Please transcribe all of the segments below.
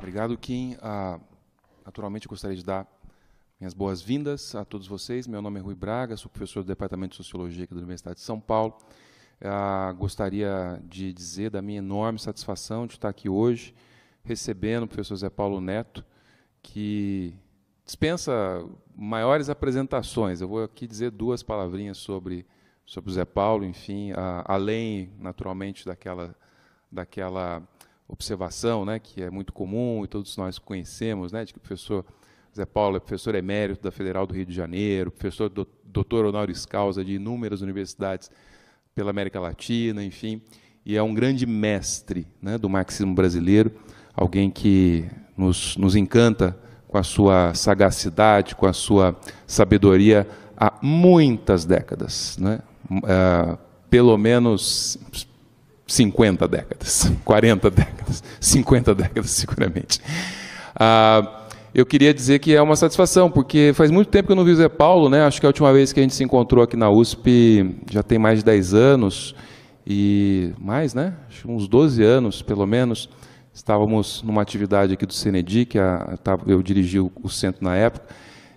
Obrigado, Kim. Naturalmente, eu gostaria de dar minhas boas-vindas a todos vocês. Meu nome é Rui Braga, sou professor do Departamento de Sociologia aqui da Universidade de São Paulo. Gostaria de dizer da minha enorme satisfação de estar aqui hoje, recebendo o professor Zé Paulo Neto, que dispensa maiores apresentações. Eu vou aqui dizer duas palavrinhas sobre o Zé Paulo, enfim, além, naturalmente, daquela observação, né, que é muito comum e todos nós conhecemos, né, de que o professor Zé Paulo é professor emérito da Federal do Rio de Janeiro, professor doutor honoris causa de inúmeras universidades pela América Latina, enfim, e é um grande mestre, né, do marxismo brasileiro, alguém que nos encanta com a sua sagacidade, com a sua sabedoria há muitas décadas, né, pelo menos 50 décadas, 40 décadas, 50 décadas, seguramente. Eu queria dizer que é uma satisfação, porque faz muito tempo que eu não vi o Zé Paulo, né? Acho que a última vez que a gente se encontrou aqui na USP já tem mais de 10 anos, e mais, né? Acho que uns 12 anos, pelo menos. Estávamos numa atividade aqui do CNED, que eu dirigi o centro na época,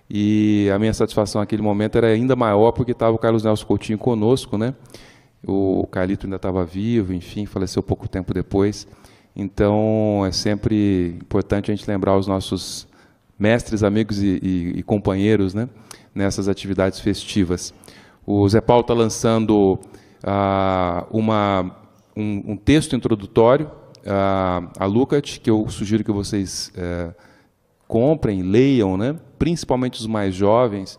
e a minha satisfação naquele momento era ainda maior, porque estava o Carlos Nelson Coutinho conosco, né? O Carlito ainda estava vivo, enfim, faleceu pouco tempo depois. Então, é sempre importante a gente lembrar os nossos mestres, amigos e companheiros, né, nessas atividades festivas. O Zé Paulo está lançando um texto introdutório, a Lukács, que eu sugiro que vocês comprem, leiam, né, principalmente os mais jovens.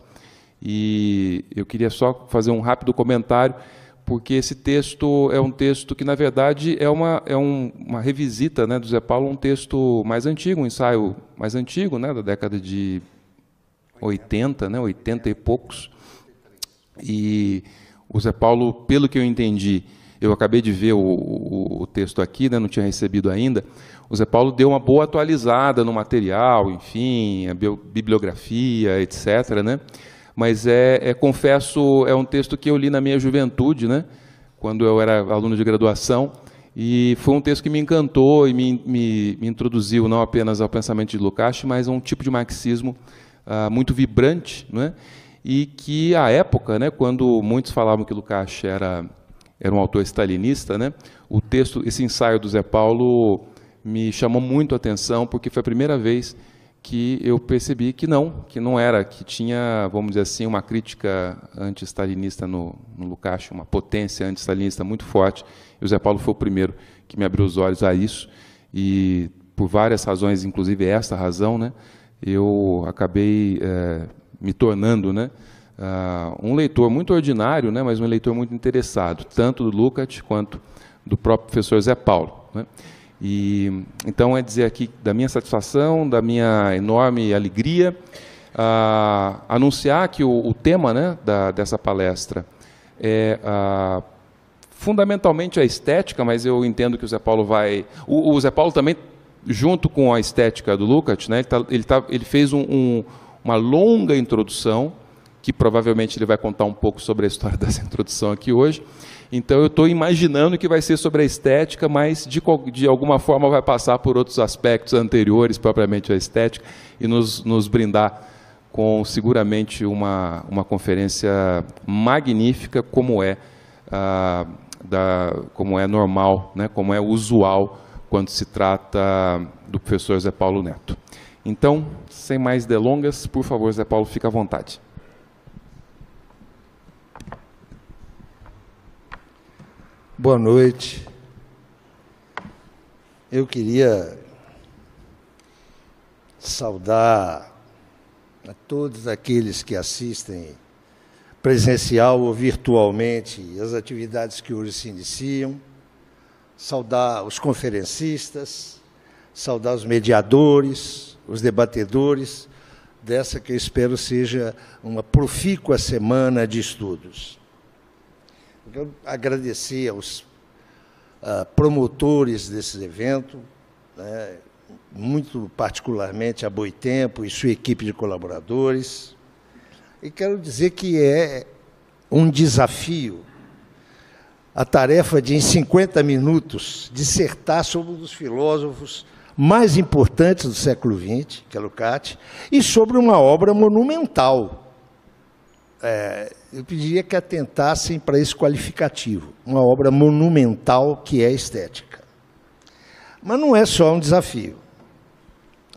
E eu queria só fazer um rápido comentário, porque esse texto é um texto que, na verdade, é uma revisita, né, do Zé Paulo, um texto mais antigo, um ensaio mais antigo, né, da década de 80, né, 80 e poucos. E o Zé Paulo, pelo que eu entendi, eu acabei de ver o texto aqui, né, não tinha recebido ainda, o Zé Paulo deu uma boa atualizada no material, enfim, a bibliografia, etc., né? Mas confesso, é um texto que eu li na minha juventude, né, quando eu era aluno de graduação, e foi um texto que me encantou e me introduziu não apenas ao pensamento de Lukács, mas a um tipo de marxismo muito vibrante, né, e que, à época, né, quando muitos falavam que Lukács era um autor stalinista, né, o texto, esse ensaio do Zé Paulo me chamou muito a atenção, porque foi a primeira vez que eu percebi que não era, que tinha, vamos dizer assim, uma crítica anti-stalinista no Lukács, uma potência anti-stalinista muito forte, e o Zé Paulo foi o primeiro que me abriu os olhos a isso, e por várias razões, inclusive esta razão, né, eu acabei me tornando, né, um leitor muito ordinário, né, mas um leitor muito interessado, tanto do Lukács quanto do próprio professor Zé Paulo, né. E, então, é dizer aqui da minha satisfação, da minha enorme alegria, anunciar que o tema, né, dessa palestra é fundamentalmente a estética, mas eu entendo que o Zé Paulo vai... O Zé Paulo também, junto com a estética do Lukács, né, ele fez uma longa introdução, que provavelmente ele vai contar um pouco sobre a história dessa introdução aqui hoje. Então, eu estou imaginando que vai ser sobre a estética, mas, de alguma forma, vai passar por outros aspectos anteriores, propriamente à estética, e nos brindar com, seguramente, uma conferência magnífica, como é normal, né, como é usual, quando se trata do professor Zé Paulo Neto. Então, sem mais delongas, por favor, Zé Paulo, fique à vontade. Boa noite. Eu queria saudar a todos aqueles que assistem presencial ou virtualmente as atividades que hoje se iniciam, saudar os conferencistas, saudar os mediadores, os debatedores dessa que eu espero seja uma profícua semana de estudos. Eu agradecer aos promotores desse evento, né, muito particularmente a Boitempo e sua equipe de colaboradores, e quero dizer que é um desafio a tarefa de, em 50 minutos, dissertar sobre um dos filósofos mais importantes do século XX, que é Lukács, e sobre uma obra monumental. Eu pediria que atentassem para esse qualificativo, uma obra monumental que é a estética. Mas não é só um desafio.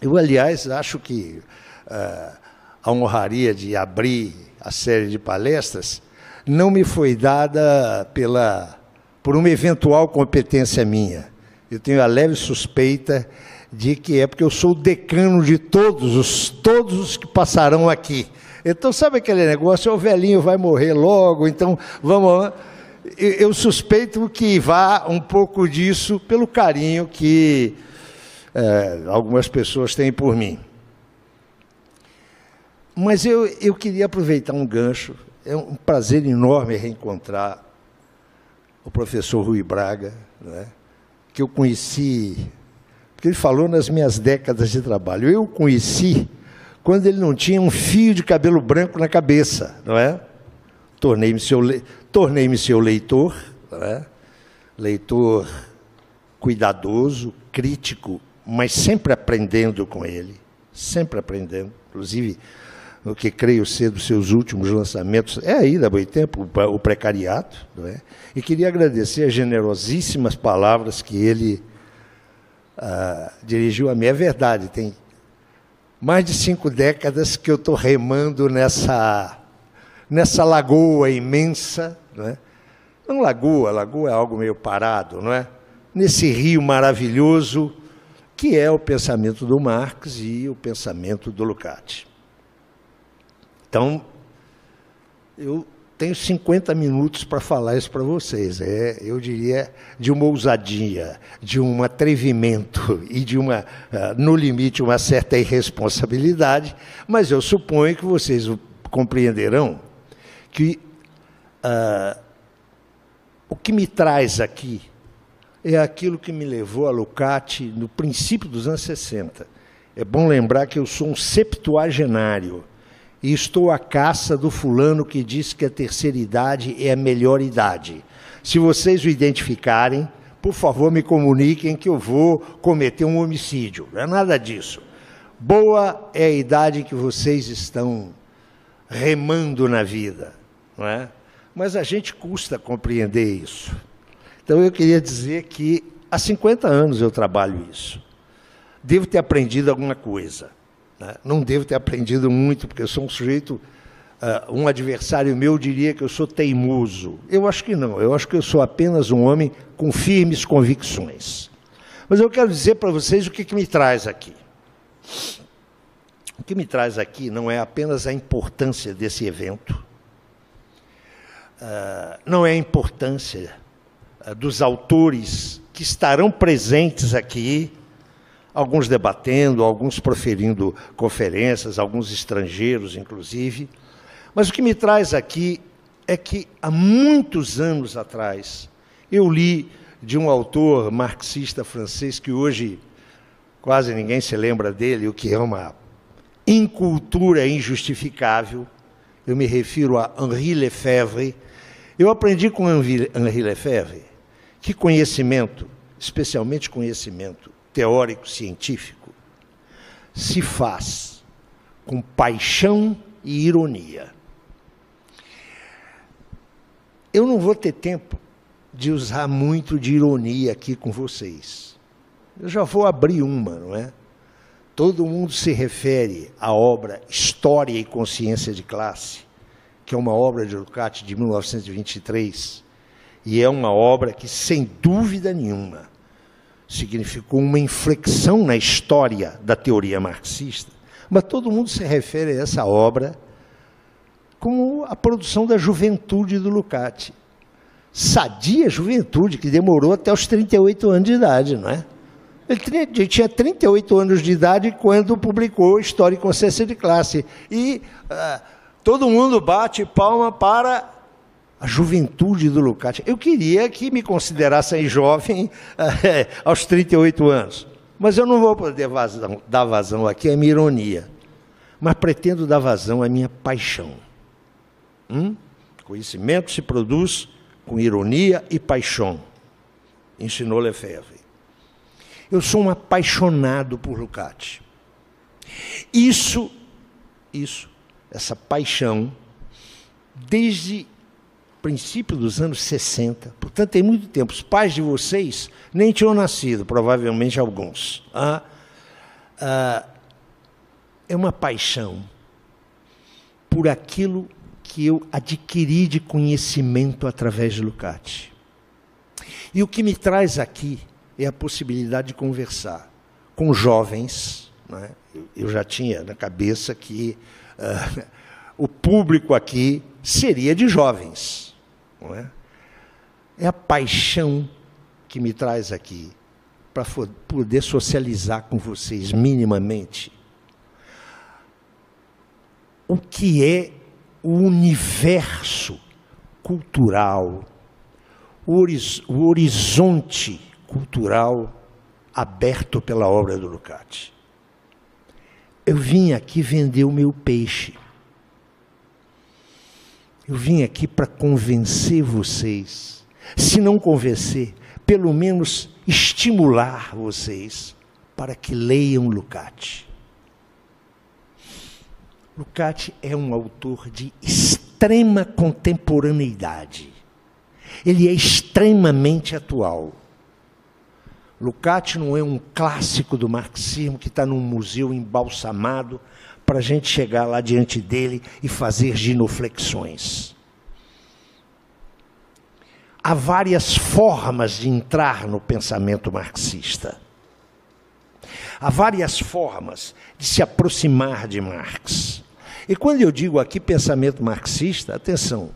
Eu, aliás, acho que a honraria de abrir a série de palestras não me foi dada por uma eventual competência minha. Eu tenho a leve suspeita de que é porque eu sou o decano de todos os que passarão aqui. Então, sabe aquele negócio, o velhinho vai morrer logo, então vamos lá. Eu suspeito que vá um pouco disso pelo carinho que algumas pessoas têm por mim. Mas eu queria aproveitar um gancho. É um prazer enorme reencontrar o professor Rui Braga, né, que eu conheci, porque ele falou nas minhas décadas de trabalho. Eu o conheci quando ele não tinha um fio de cabelo branco na cabeça, não é? Tornei-me seu leitor, não é? Leitor cuidadoso, crítico, mas sempre aprendendo com ele, sempre aprendendo, inclusive o que creio ser dos seus últimos lançamentos, é aí da Boitempo, o Precariato, não é? E queria agradecer as generosíssimas palavras que ele dirigiu a mim. É verdade, tem mais de 5 décadas que eu estou remando nessa lagoa imensa, não é? Não lagoa é algo meio parado, não é? Nesse rio maravilhoso que é o pensamento do Marx e o pensamento do Lukács. Então, eu tenho 50 minutos para falar isso para vocês. Eu diria, de uma ousadia, de um atrevimento e de no limite, uma certa irresponsabilidade, mas eu suponho que vocês compreenderão que o que me traz aqui é aquilo que me levou a Lukács no princípio dos anos 60. É bom lembrar que eu sou um septuagenário, e estou à caça do fulano que diz que a terceira idade é a melhor idade. Se vocês o identificarem, por favor, me comuniquem que eu vou cometer um homicídio. Não é nada disso. Boa é a idade que vocês estão remando na vida, não é? Mas a gente custa compreender isso. Então, eu queria dizer que há 50 anos eu trabalho isso. Devo ter aprendido alguma coisa. Não devo ter aprendido muito, porque eu sou um sujeito, um adversário meu diria que eu sou teimoso. Eu acho que não, eu acho que eu sou apenas um homem com firmes convicções. Mas eu quero dizer para vocês o que me traz aqui. O que me traz aqui não é apenas a importância desse evento, não é a importância dos autores que estarão presentes aqui, alguns debatendo, alguns proferindo conferências, alguns estrangeiros, inclusive. Mas o que me traz aqui é que, há muitos anos atrás, eu li de um autor marxista francês, que hoje quase ninguém se lembra dele, o que é uma incultura injustificável. Eu me refiro a Henri Lefebvre. Eu aprendi com Henri Lefebvre que conhecimento, especialmente conhecimento teórico, científico, se faz com paixão e ironia. Eu não vou ter tempo de usar muito de ironia aqui com vocês. Eu já vou abrir uma, não é? Todo mundo se refere à obra História e Consciência de Classe, que é uma obra de Lukács de 1923, e é uma obra que, sem dúvida nenhuma, significou uma inflexão na história da teoria marxista, mas todo mundo se refere a essa obra como a produção da juventude do Lukács. Sadia juventude, que demorou até os 38 anos de idade, não é? Ele tinha 38 anos de idade quando publicou História e Consciência de Classe. E todo mundo bate palma para a juventude do Lukács. Eu queria que me considerassem jovem aos 38 anos. Mas eu não vou poder dar vazão aqui à minha ironia. Mas pretendo dar vazão à minha paixão. Conhecimento se produz com ironia e paixão, ensinou Lefebvre. Eu sou um apaixonado por Lukács. Essa paixão, desde o princípio dos anos 60, portanto tem muito tempo. Os pais de vocês nem tinham nascido, provavelmente alguns. É uma paixão por aquilo que eu adquiri de conhecimento através de Lukács. E o que me traz aqui é a possibilidade de conversar com jovens, né? Eu já tinha na cabeça que o público aqui seria de jovens. Não é? É a paixão que me traz aqui para poder socializar com vocês minimamente o que é o universo cultural, o horizonte cultural aberto pela obra do Lukács. Eu vim aqui vender o meu peixe. Eu vim aqui para convencer vocês. Se não convencer, pelo menos estimular vocês para que leiam Lukács. Lukács é um autor de extrema contemporaneidade. Ele é extremamente atual. Lukács não é um clássico do marxismo que está num museu embalsamado para a gente chegar lá diante dele e fazer genuflexões. Há várias formas de entrar no pensamento marxista. Há várias formas de se aproximar de Marx. E quando eu digo aqui pensamento marxista, atenção,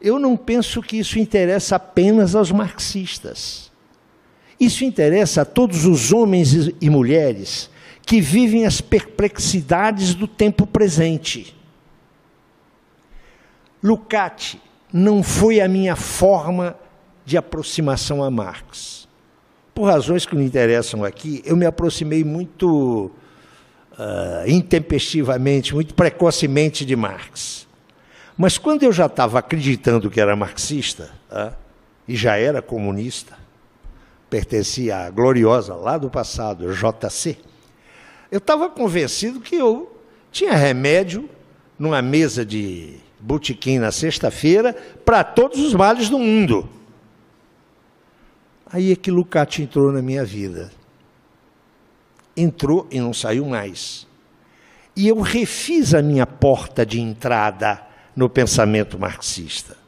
eu não penso que isso interessa apenas aos marxistas. Isso interessa a todos os homens e mulheres que vivem as perplexidades do tempo presente. Lukács não foi a minha forma de aproximação a Marx. Por razões que não interessam aqui, eu me aproximei muito intempestivamente, muito precocemente de Marx. Mas quando eu já estava acreditando que era marxista, e já era comunista, pertencia à gloriosa, lá do passado, JC, eu estava convencido que eu tinha remédio numa mesa de botequim na sexta-feira para todos os males do mundo. Aí é que Lukács entrou na minha vida. Entrou e não saiu mais. E eu refiz a minha porta de entrada no pensamento marxista.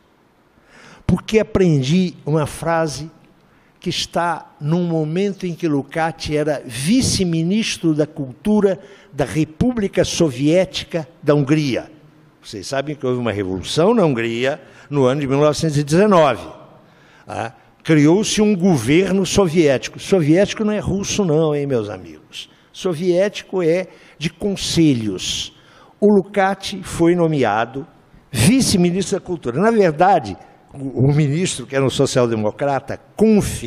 Porque aprendi uma frase que está num momento em que Lukács era vice-ministro da Cultura da República Soviética da Hungria. Vocês sabem que houve uma revolução na Hungria no ano de 1919. Criou-se um governo soviético. Soviético não é russo não, hein, meus amigos? Soviético é de conselhos. O Lukács foi nomeado vice-ministro da Cultura. Na verdade, o ministro, que era um social-democrata, Kunf,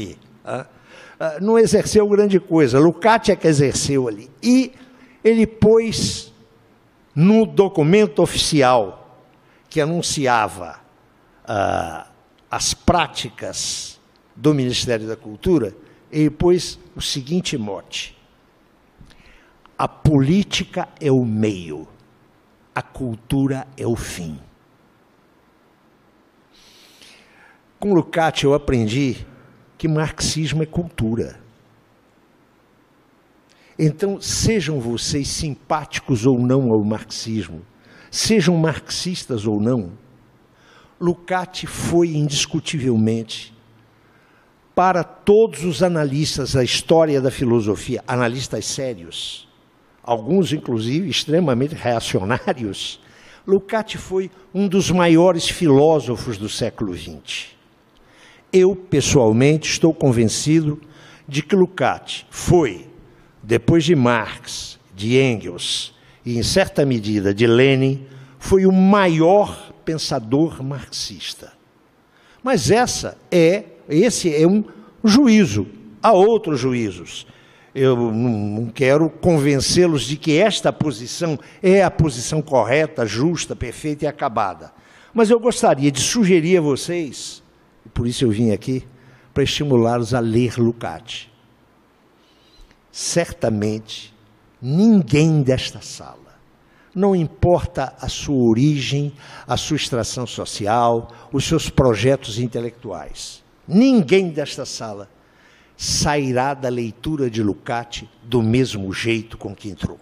não exerceu grande coisa. Lukács é que exerceu ali. E ele pôs no documento oficial que anunciava as práticas do Ministério da Cultura, ele pôs o seguinte mote: a política é o meio, a cultura é o fim. Com Lukács eu aprendi que marxismo é cultura. Então, sejam vocês simpáticos ou não ao marxismo, sejam marxistas ou não, Lukács foi indiscutivelmente, para todos os analistas da história da filosofia, analistas sérios, alguns inclusive extremamente reacionários, Lukács foi um dos maiores filósofos do século XX. Eu, pessoalmente, estou convencido de que Lukács foi, depois de Marx, de Engels e, em certa medida, de Lenin, foi o maior pensador marxista. Mas esse é um juízo. Há outros juízos. Eu não quero convencê-los de que esta posição é a posição correta, justa, perfeita e acabada. Mas eu gostaria de sugerir a vocês, e por isso eu vim aqui, para estimulá-los a ler Lukács. certamente ninguém desta sala, não importa a sua origem, a sua extração social, os seus projetos intelectuais, ninguém desta sala sairá da leitura de Lukács do mesmo jeito com que entrou.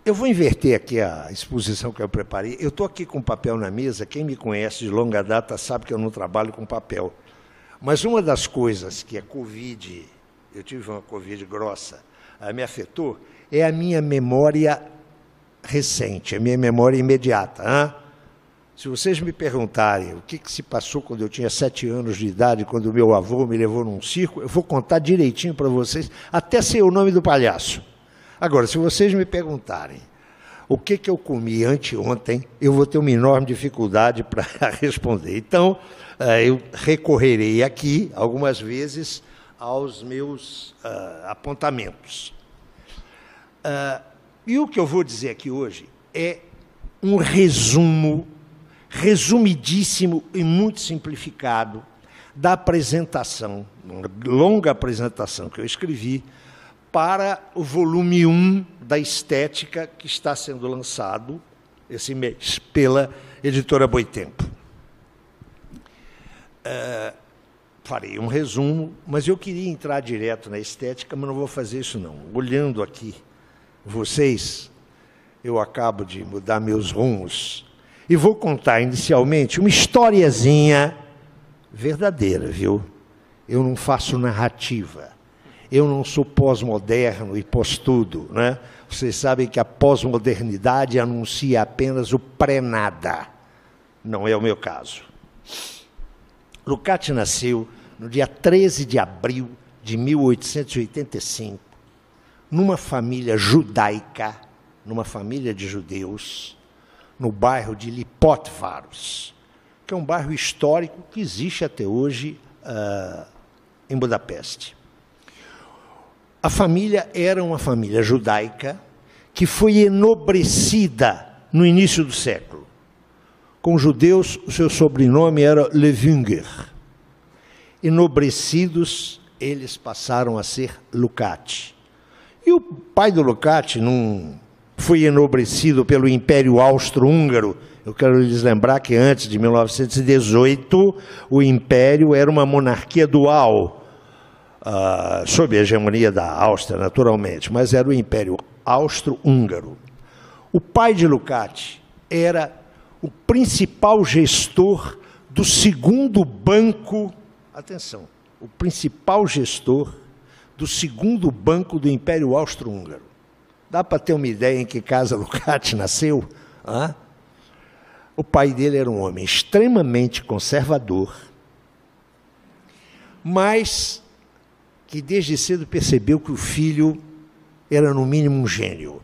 Eu vou inverter aqui a exposição que eu preparei. Eu estou aqui com papel na mesa. Quem me conhece de longa data sabe que eu não trabalho com papel. Mas uma das coisas que a Covid, eu tive uma Covid grossa, me afetou, é a minha memória recente, a minha memória imediata. Hein? Se vocês me perguntarem o que se passou quando eu tinha 7 anos de idade, quando o meu avô me levou num circo, eu vou contar direitinho para vocês, até ser o nome do palhaço. Agora, se vocês me perguntarem o que eu comi anteontem, eu vou ter uma enorme dificuldade para responder. Então, eu recorrerei aqui, algumas vezes, aos meus apontamentos. E o que eu vou dizer aqui hoje é um resumo, resumidíssimo e muito simplificado, da apresentação, uma longa apresentação que eu escrevi, para o volume 1 da Estética, que está sendo lançado esse mês pela editora Boitempo. Farei um resumo, mas eu queria entrar direto na estética, mas não vou fazer isso não. Olhando aqui vocês, eu acabo de mudar meus rumos e vou contar inicialmente uma historiazinha verdadeira, viu? Eu não faço narrativa. Eu não sou pós-moderno e pós-tudo, né? Vocês sabem que a pós-modernidade anuncia apenas o pré-nada. Não é o meu caso. Lukács nasceu no dia 13 de abril de 1885, numa família judaica, numa família de judeus, no bairro de Lipótvaros, que é um bairro histórico que existe até hoje em Budapeste. A família era uma família judaica que foi enobrecida no início do século. Com os judeus, o seu sobrenome era Lewünger. Enobrecidos, eles passaram a ser Lukács. E o pai do Lukács não foi enobrecido pelo Império Austro-Húngaro. Eu quero lhes lembrar que antes de 1918, o Império era uma monarquia dual, sob a hegemonia da Áustria, naturalmente, mas era o Império Austro-Húngaro. O pai de Lukács era o principal gestor do segundo banco, atenção, o principal gestor do segundo banco do Império Austro-Húngaro. Dá para ter uma ideia em que casa Lukács nasceu? O pai dele era um homem extremamente conservador, mas que desde cedo percebeu que o filho era, no mínimo, um gênio.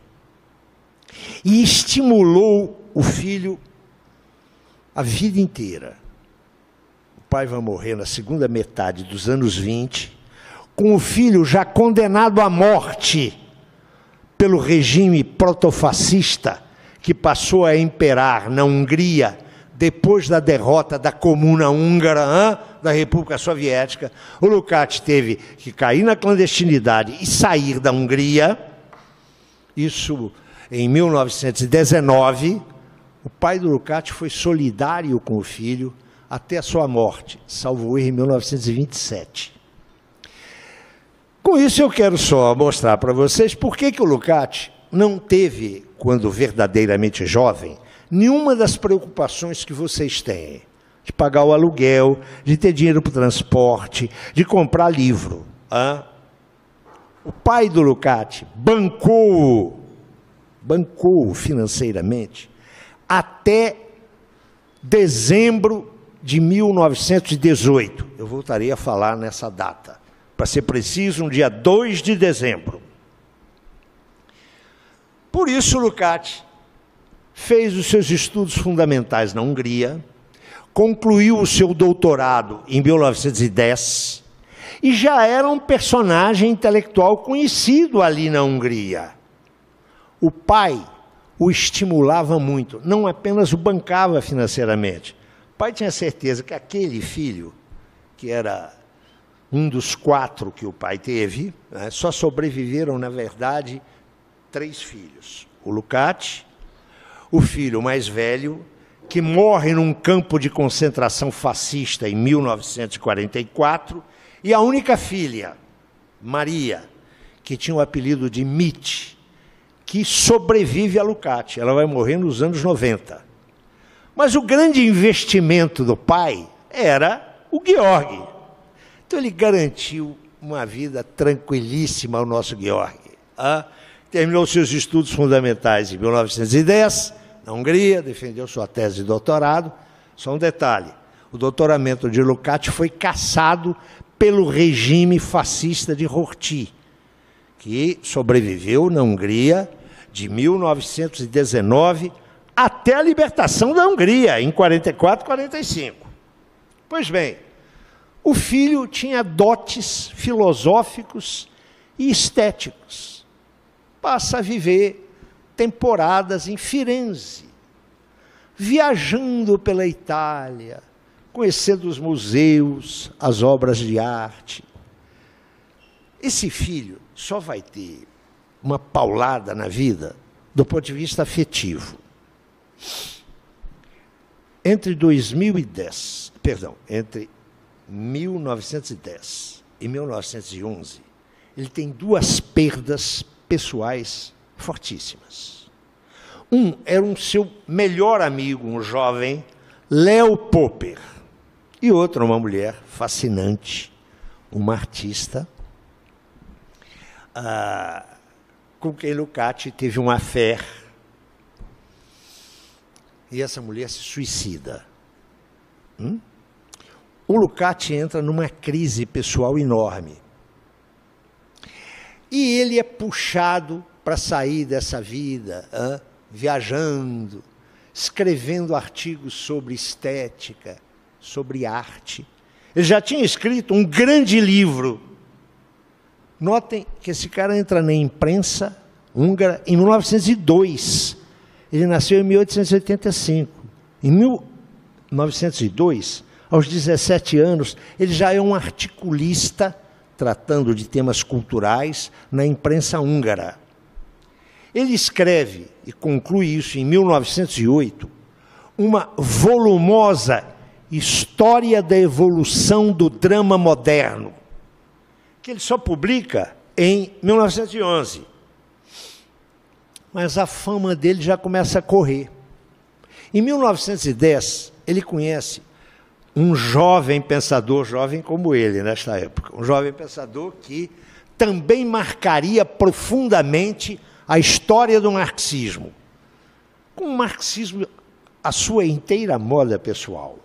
E estimulou o filho a vida inteira. O pai vai morrer na segunda metade dos anos 20, com o filho já condenado à morte pelo regime protofascista que passou a imperar na Hungria depois da derrota da Comuna Húngara, da República Soviética. O Lukács teve que cair na clandestinidade e sair da Hungria. Isso em 1919. O pai do Lukács foi solidário com o filho até a sua morte, salvo erro, em 1927. Com isso eu quero só mostrar para vocês por que o Lukács não teve, quando verdadeiramente jovem, nenhuma das preocupações que vocês têm, de pagar o aluguel, de ter dinheiro para o transporte, de comprar livro. O pai do Lukács bancou financeiramente até dezembro de 1918. Eu voltarei a falar nessa data. Para ser preciso, no dia 2 de dezembro. Por isso, Lukács fez os seus estudos fundamentais na Hungria, concluiu o seu doutorado em 1910 e já era um personagem intelectual conhecido ali na Hungria. O pai o estimulava muito, não apenas o bancava financeiramente. O pai tinha certeza que aquele filho, que era um dos 4 que o pai teve, né, só sobreviveram, na verdade, 3 filhos. O Lukács, o filho mais velho, que morre num campo de concentração fascista em 1944, e a única filha, Maria, que tinha o apelido de Mitch, que sobrevive a Lukács. Ela vai morrer nos anos 90. Mas o grande investimento do pai era o Georg. Então ele garantiu uma vida tranquilíssima ao nosso Georg. Terminou seus estudos fundamentais em 1910, na Hungria, defendeu sua tese de doutorado. Só um detalhe, o doutoramento de Lukács foi cassado pelo regime fascista de Horthy, que sobreviveu na Hungria de 1919 até a libertação da Hungria, em 44, 45. Pois bem, o filho tinha dotes filosóficos e estéticos. Passa a viver temporadas em Firenze, viajando pela Itália, conhecendo os museus, as obras de arte. Esse filho só vai ter uma paulada na vida do ponto de vista afetivo. Entre 1910 e 1911, ele tem 2 perdas pessoais fortíssimas. Um era um seu melhor amigo, um jovem, Leo Popper, e outra, uma mulher fascinante, uma artista, com quem Lukács teve uma affaire. E essa mulher se suicida. O Lukács entra numa crise pessoal enorme. E ele é puxado para sair dessa vida, viajando, escrevendo artigos sobre estética, sobre arte. Ele já tinha escrito um grande livro. Notem que esse cara entra na imprensa húngara em 1902. Ele nasceu em 1885. Em 1902, aos 17 anos, ele já é um articulista tratando de temas culturais na imprensa húngara. Ele escreve, e conclui isso em 1908, uma volumosa História da Evolução do Drama Moderno, que ele só publica em 1911. Mas a fama dele já começa a correr. Em 1910, ele conhece um jovem pensador, jovem como ele nesta época, um jovem pensador que também marcaria profundamente a história do marxismo, com o marxismo a sua inteira moda pessoal.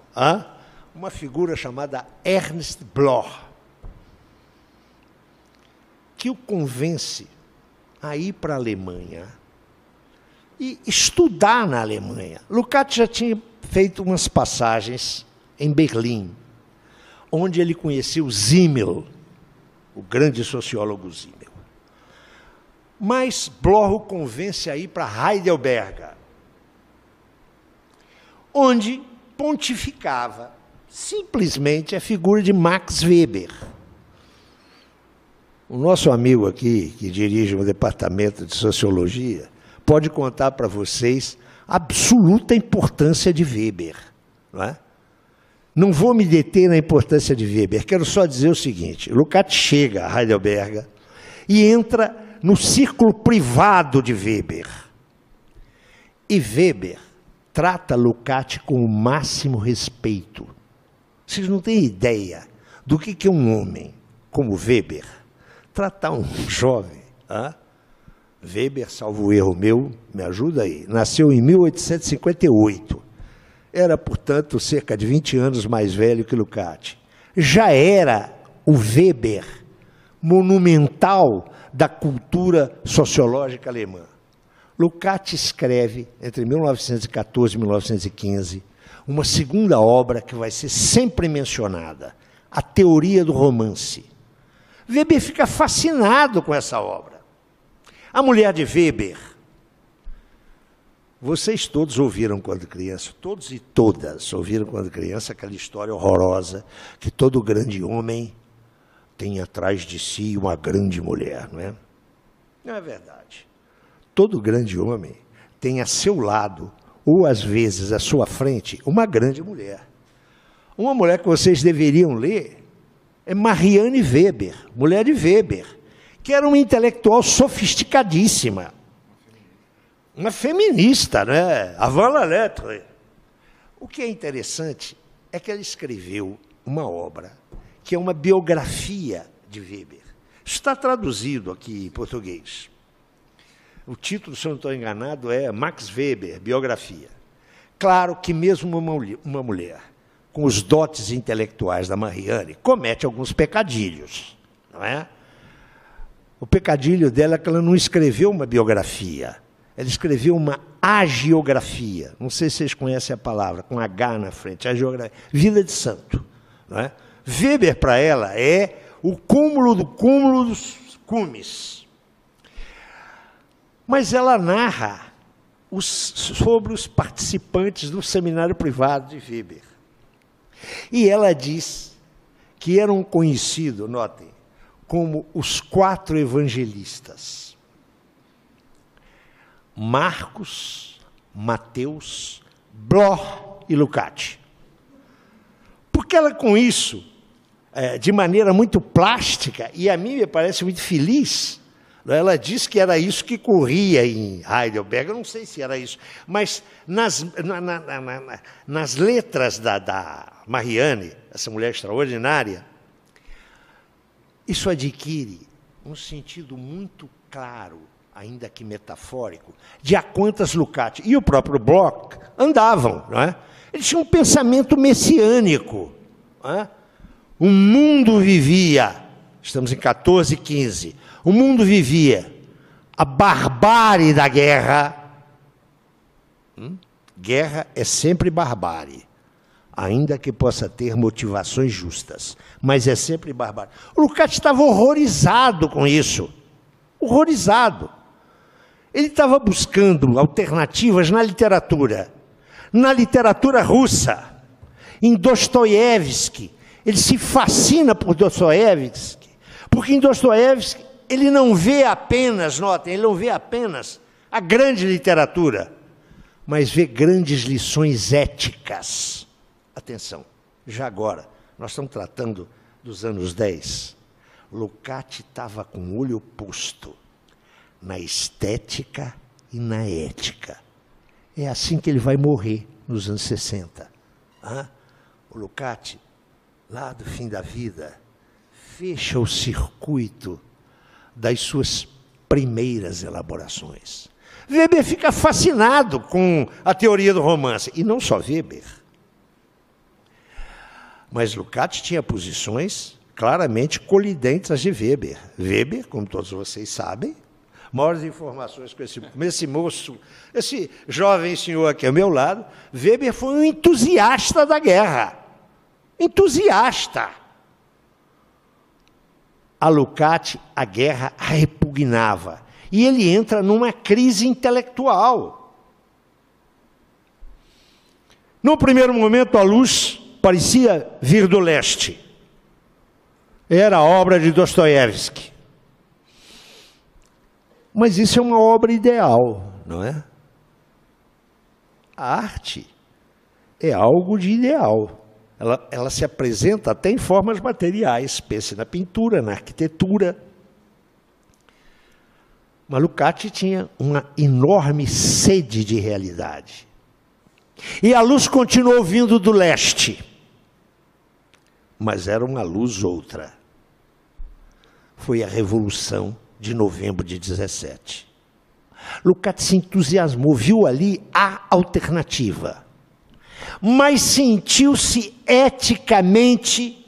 Uma figura chamada Ernst Bloch, que o convence a ir para a Alemanha e estudar na Alemanha. Lukács já tinha feito umas passagens em Berlim, onde ele conheceu Simmel, o grande sociólogo Simmel. Mas Bloch o convence a ir para Heidelberg, onde pontificava simplesmente a figura de Max Weber. O nosso amigo aqui, que dirige um departamento de sociologia, pode contar para vocês a absoluta importância de Weber. Não é? Não vou me deter na importância de Weber, quero só dizer o seguinte: Lukács chega a Heidelberg e entra no círculo privado de Weber. E Weber trata Lukács com o máximo respeito. Vocês não têm ideia do que é um homem como Weber tratar um jovem. Weber, salvo o erro meu, me ajuda aí, nasceu em 1858. Era, portanto, cerca de 20 anos mais velho que Lukács. Já era o Weber monumental da cultura sociológica alemã. Lukács escreve, entre 1914 e 1915, uma segunda obra que vai ser sempre mencionada, A Teoria do Romance. Weber fica fascinado com essa obra. A mulher de Weber, vocês todos ouviram quando criança, todos e todas ouviram quando criança aquela história horrorosa que todo grande homem tem atrás de si uma grande mulher, não é? Não é verdade. Todo grande homem tem a seu lado, ou às vezes à sua frente, uma grande mulher. Uma mulher que vocês deveriam ler é Marianne Weber, mulher de Weber, que era uma intelectual sofisticadíssima. Uma feminista, né? Avant la lettre. O que é interessante é que ela escreveu uma obra que é uma biografia de Weber. Está traduzido aqui em português. O título, se eu não estou enganado, é Max Weber, biografia. Claro que mesmo uma mulher com os dotes intelectuais da Marianne comete alguns pecadilhos, não é? O pecadilho dela é que ela não escreveu uma biografia, ela escreveu uma agiografia. Não sei se vocês conhecem a palavra, com H na frente, agiografia, vida de santo, não é? Weber, para ela, é o cúmulo do cúmulo dos cumes. Mas ela narra sobre os participantes do seminário privado de Weber. E ela diz que eram conhecidos, notem, como os 4 evangelistas. Marcos, Mateus, Bloch e Lukács. Porque ela, com isso, de maneira muito plástica, e a mim me parece muito feliz, ela diz que era isso que corria em Heidelberg, eu não sei se era isso, mas nas letras da Marianne, essa mulher extraordinária, isso adquire um sentido muito claro, ainda que metafórico, de a quantas Lukács e o próprio Bloch andavam, não é? Eles tinham um pensamento messiânico, não é? O mundo vivia, estamos em 1415, o mundo vivia a barbárie da guerra. Guerra é sempre barbárie, ainda que possa ter motivações justas, mas é sempre barbárie. O Lukács estava horrorizado com isso, horrorizado. Ele estava buscando alternativas na literatura russa, em Dostoiévski. Ele se fascina por Dostoiévski, porque em Dostoiévski ele não vê apenas, notem, ele não vê apenas a grande literatura, mas vê grandes lições éticas. Atenção, já agora, nós estamos tratando dos anos 10. Lukács estava com o olho posto na estética e na ética. É assim que ele vai morrer nos anos 60. O Lukács, lá do fim da vida, fecha o circuito das suas primeiras elaborações. Weber fica fascinado com a teoria do romance, e não só Weber. Mas Lukács tinha posições claramente colidentes às de Weber. Weber, como todos vocês sabem, maiores informações com esse moço, esse jovem senhor aqui ao meu lado, Weber foi um entusiasta da guerra. Entusiasta. A Lukács, a guerra a repugnava. E ele entra numa crise intelectual. No primeiro momento, a luz parecia vir do leste. Era a obra de Dostoiévski. Mas isso é uma obra ideal, não é? A arte é algo de ideal. Ela se apresenta até em formas materiais, pense na pintura, na arquitetura. Mas Lukács tinha uma enorme sede de realidade. E a luz continuou vindo do leste. Mas era uma luz outra. Foi a Revolução de novembro de 17. Lukács se entusiasmou, viu ali a alternativa. Mas sentiu-se eticamente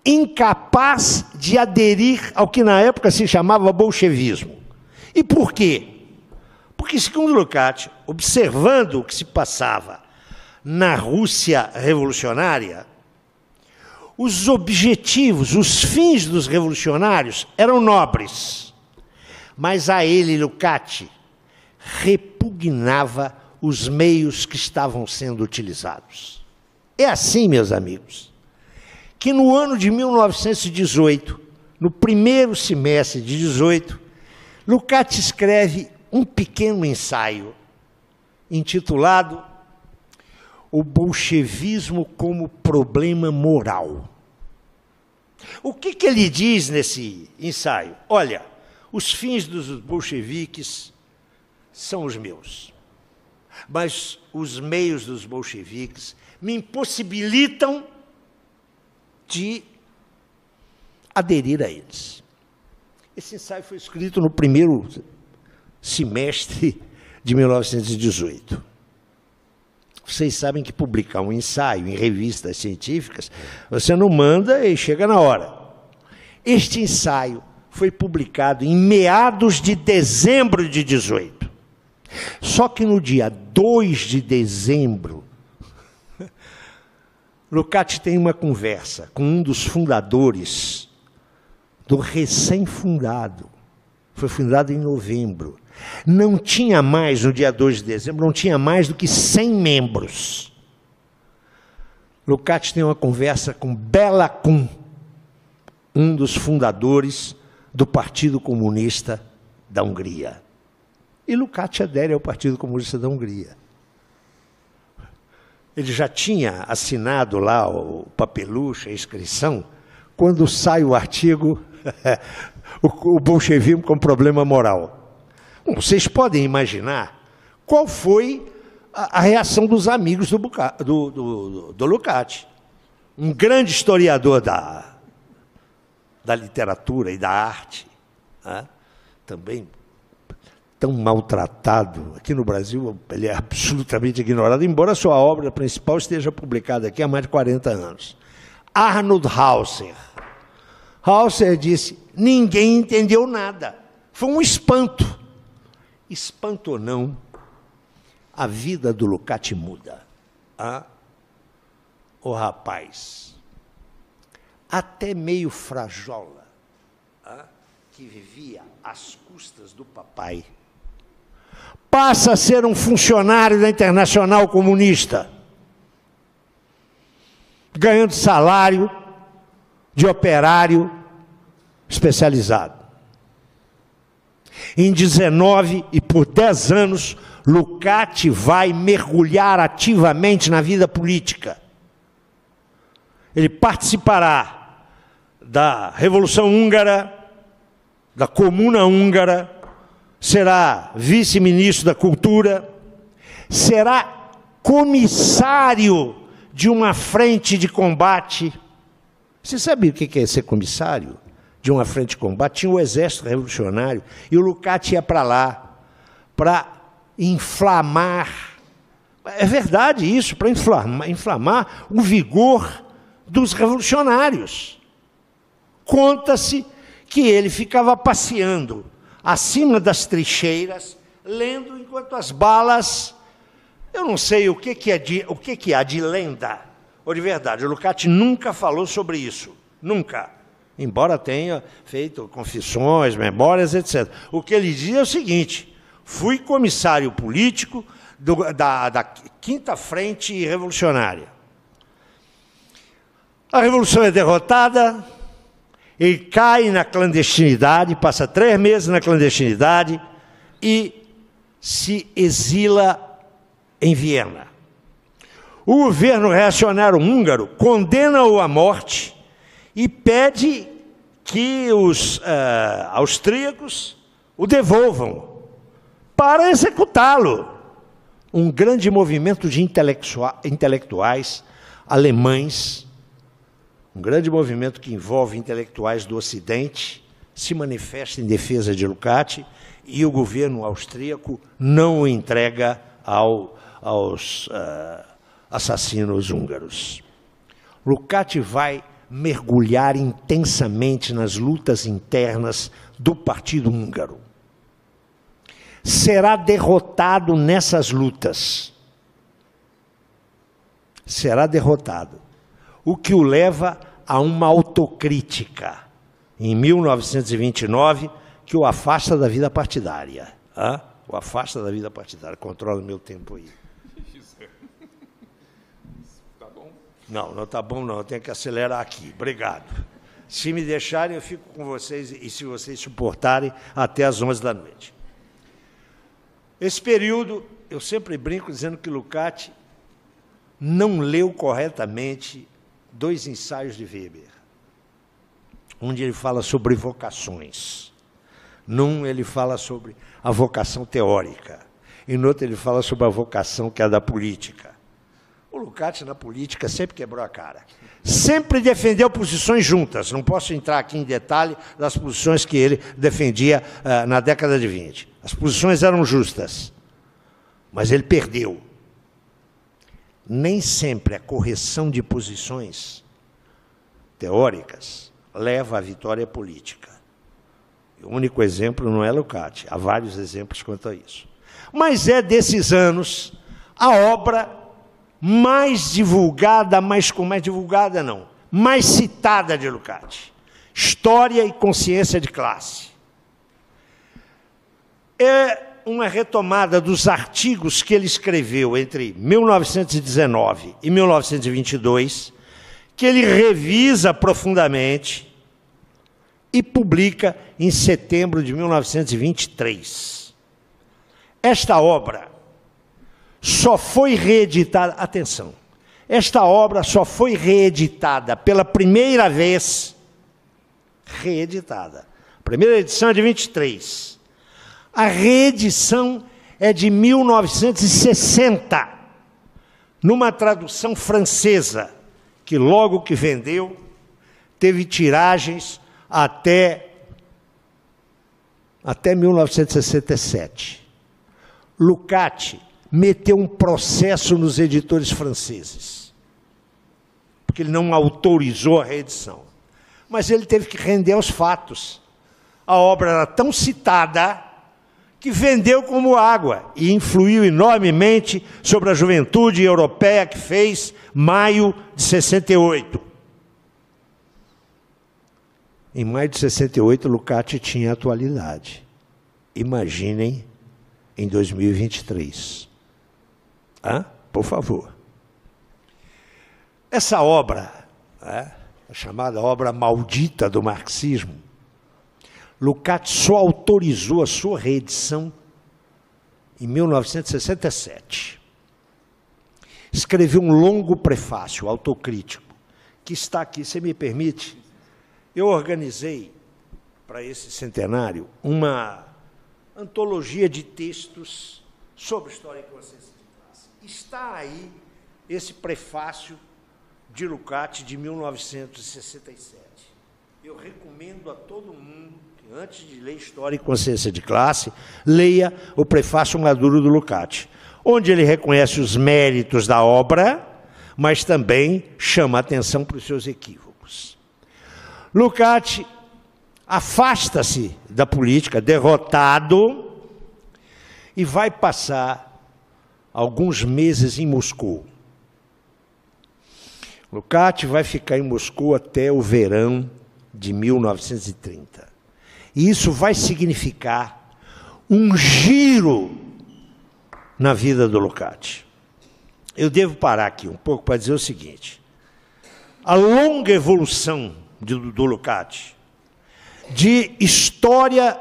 incapaz de aderir ao que na época se chamava bolchevismo. E por quê? Porque, segundo Lukács, observando o que se passava na Rússia revolucionária, os objetivos, os fins dos revolucionários eram nobres, mas a ele, Lukács, repugnava os meios que estavam sendo utilizados. É assim, meus amigos, que no ano de 1918, no primeiro semestre de 18, Lukács escreve um pequeno ensaio intitulado O Bolchevismo como Problema Moral. O que ele diz nesse ensaio? Olha, os fins dos bolcheviques são os meus, mas os meios dos bolcheviques me impossibilitam de aderir a eles. Esse ensaio foi escrito no primeiro semestre de 1918. Vocês sabem que publicar um ensaio em revistas científicas, você não manda e chega na hora. Este ensaio foi publicado em meados de dezembro de 18. Só que no dia 2 de dezembro, Lukács tem uma conversa com um dos fundadores do recém-fundado. Foi fundado em novembro. Não tinha mais, no dia 2 de dezembro, não tinha mais do que 100 membros. Lukács tem uma conversa com Béla Kun, um dos fundadores do Partido Comunista da Hungria. E Lukács adere ao Partido Comunista da Hungria. Ele já tinha assinado lá o papelucho, a inscrição, quando sai o artigo o bolchevismo como problema moral. Bom, vocês podem imaginar qual foi a reação dos amigos do Lukács. Um grande historiador da literatura e da arte, né? Também tão maltratado. Aqui no Brasil, ele é absolutamente ignorado, embora a sua obra principal esteja publicada aqui há mais de 40 anos. Arnold Hauser. Hauser disse, ninguém entendeu nada. Foi um espanto. Espanto ou não, a vida do Lukács muda. O rapaz, até meio frajola, que vivia às custas do papai, passa a ser um funcionário da Internacional Comunista, ganhando salário de operário especializado. Em 19 e por 10 anos, Lukács vai mergulhar ativamente na vida política. Ele participará da Revolução Húngara, da Comuna Húngara, será vice-ministro da Cultura, será comissário de uma frente de combate. Você sabe o que é ser comissário de uma frente de combate? Tinha o exército revolucionário e o Lukács ia para lá para inflamar, é verdade isso, para inflamar o vigor dos revolucionários. Conta-se que ele ficava passeando acima das trincheiras, lendo enquanto as balas, eu não sei o que há de lenda ou de verdade. O Lukács nunca falou sobre isso, nunca. Embora tenha feito confissões, memórias, etc. O que ele diz é o seguinte, fui comissário político da Quinta Frente Revolucionária. A Revolução é derrotada, ele cai na clandestinidade, passa 3 meses na clandestinidade e se exila em Viena. O governo reacionário húngaro condena-o à morte e pede que os austríacos o devolvam para executá-lo. Um grande movimento de intelectuais alemães, um grande movimento que envolve intelectuais do Ocidente, se manifesta em defesa de Lukács e o governo austríaco não o entrega aos assassinos húngaros. Lukács vai mergulhar intensamente nas lutas internas do Partido Húngaro. Será derrotado nessas lutas. Será derrotado. O que o leva a uma autocrítica, em 1929, que o afasta da vida partidária. O afasta da vida partidária. Controla o meu tempo aí. Tá bom? Não está bom não, eu tenho que acelerar aqui. Obrigado. Se me deixarem, eu fico com vocês, e se vocês suportarem, até às 11 da noite. Esse período, eu sempre brinco dizendo que Lukács não leu corretamente 2 ensaios de Weber, onde ele fala sobre vocações. Num, ele fala sobre a vocação teórica, e no outro ele fala sobre a vocação que é a da política. O Lukács, na política, sempre quebrou a cara. Sempre defendeu posições juntas. Não posso entrar aqui em detalhe das posições que ele defendia na década de 20. As posições eram justas, mas ele perdeu. Nem sempre a correção de posições teóricas leva à vitória política. O único exemplo não é Lukács, há vários exemplos quanto a isso. Mas é desses anos a obra mais divulgada, mais citada de Lukács. História e Consciência de Classe. É uma retomada dos artigos que ele escreveu entre 1919 e 1922, que ele revisa profundamente e publica em setembro de 1923. Esta obra só foi reeditada, atenção, esta obra só foi reeditada pela primeira vez, reeditada. A primeira edição é de 23. A reedição é de 1960, numa tradução francesa, que logo que vendeu, teve tiragens até 1967. Lukács meteu um processo nos editores franceses, porque ele não autorizou a reedição. Mas ele teve que render aos fatos. A obra era tão citada que vendeu como água e influiu enormemente sobre a juventude europeia que fez maio de 68. Em maio de 68, Lukács tinha atualidade. Imaginem em 2023. Por favor. Essa obra, a chamada obra maldita do marxismo, Lukács só autorizou a sua reedição em 1967. Escreveu um longo prefácio autocrítico, que está aqui, se me permite. Eu organizei, para esse centenário, uma antologia de textos sobre história e consciência de classe. Está aí esse prefácio de Lukács de 1967. Eu recomendo a todo mundo que, antes de ler História e Consciência de Classe, leia o prefácio maduro do Lukács, onde ele reconhece os méritos da obra, mas também chama a atenção para os seus equívocos. Lukács afasta-se da política, derrotado, e vai passar alguns meses em Moscou. Lukács vai ficar em Moscou até o verão de 1930. E isso vai significar um giro na vida do Lukács. Eu devo parar aqui um pouco para dizer o seguinte: a longa evolução do Lukács, de história,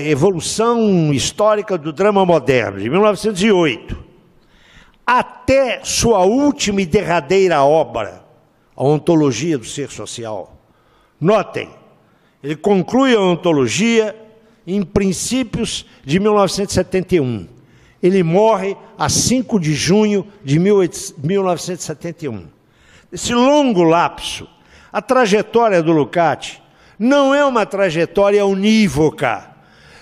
evolução histórica do drama moderno, de 1908, até sua última e derradeira obra, a Ontologia do Ser Social. Notem, ele conclui a Ontologia em princípios de 1971. Ele morre a 5 de junho de 1971. Esse longo lapso, a trajetória do Lukács não é uma trajetória unívoca,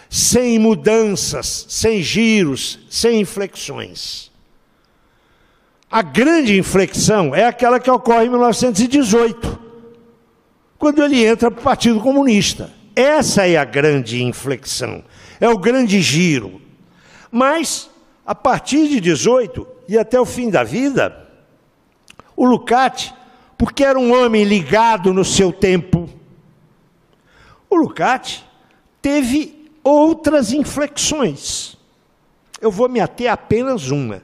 sem mudanças, sem giros, sem inflexões. A grande inflexão é aquela que ocorre em 1918, quando ele entra para o Partido Comunista. Essa é a grande inflexão, é o grande giro. Mas, a partir de 18 e até o fim da vida, o Lukács, porque era um homem ligado no seu tempo, o Lukács teve outras inflexões. Eu vou me ater a apenas uma,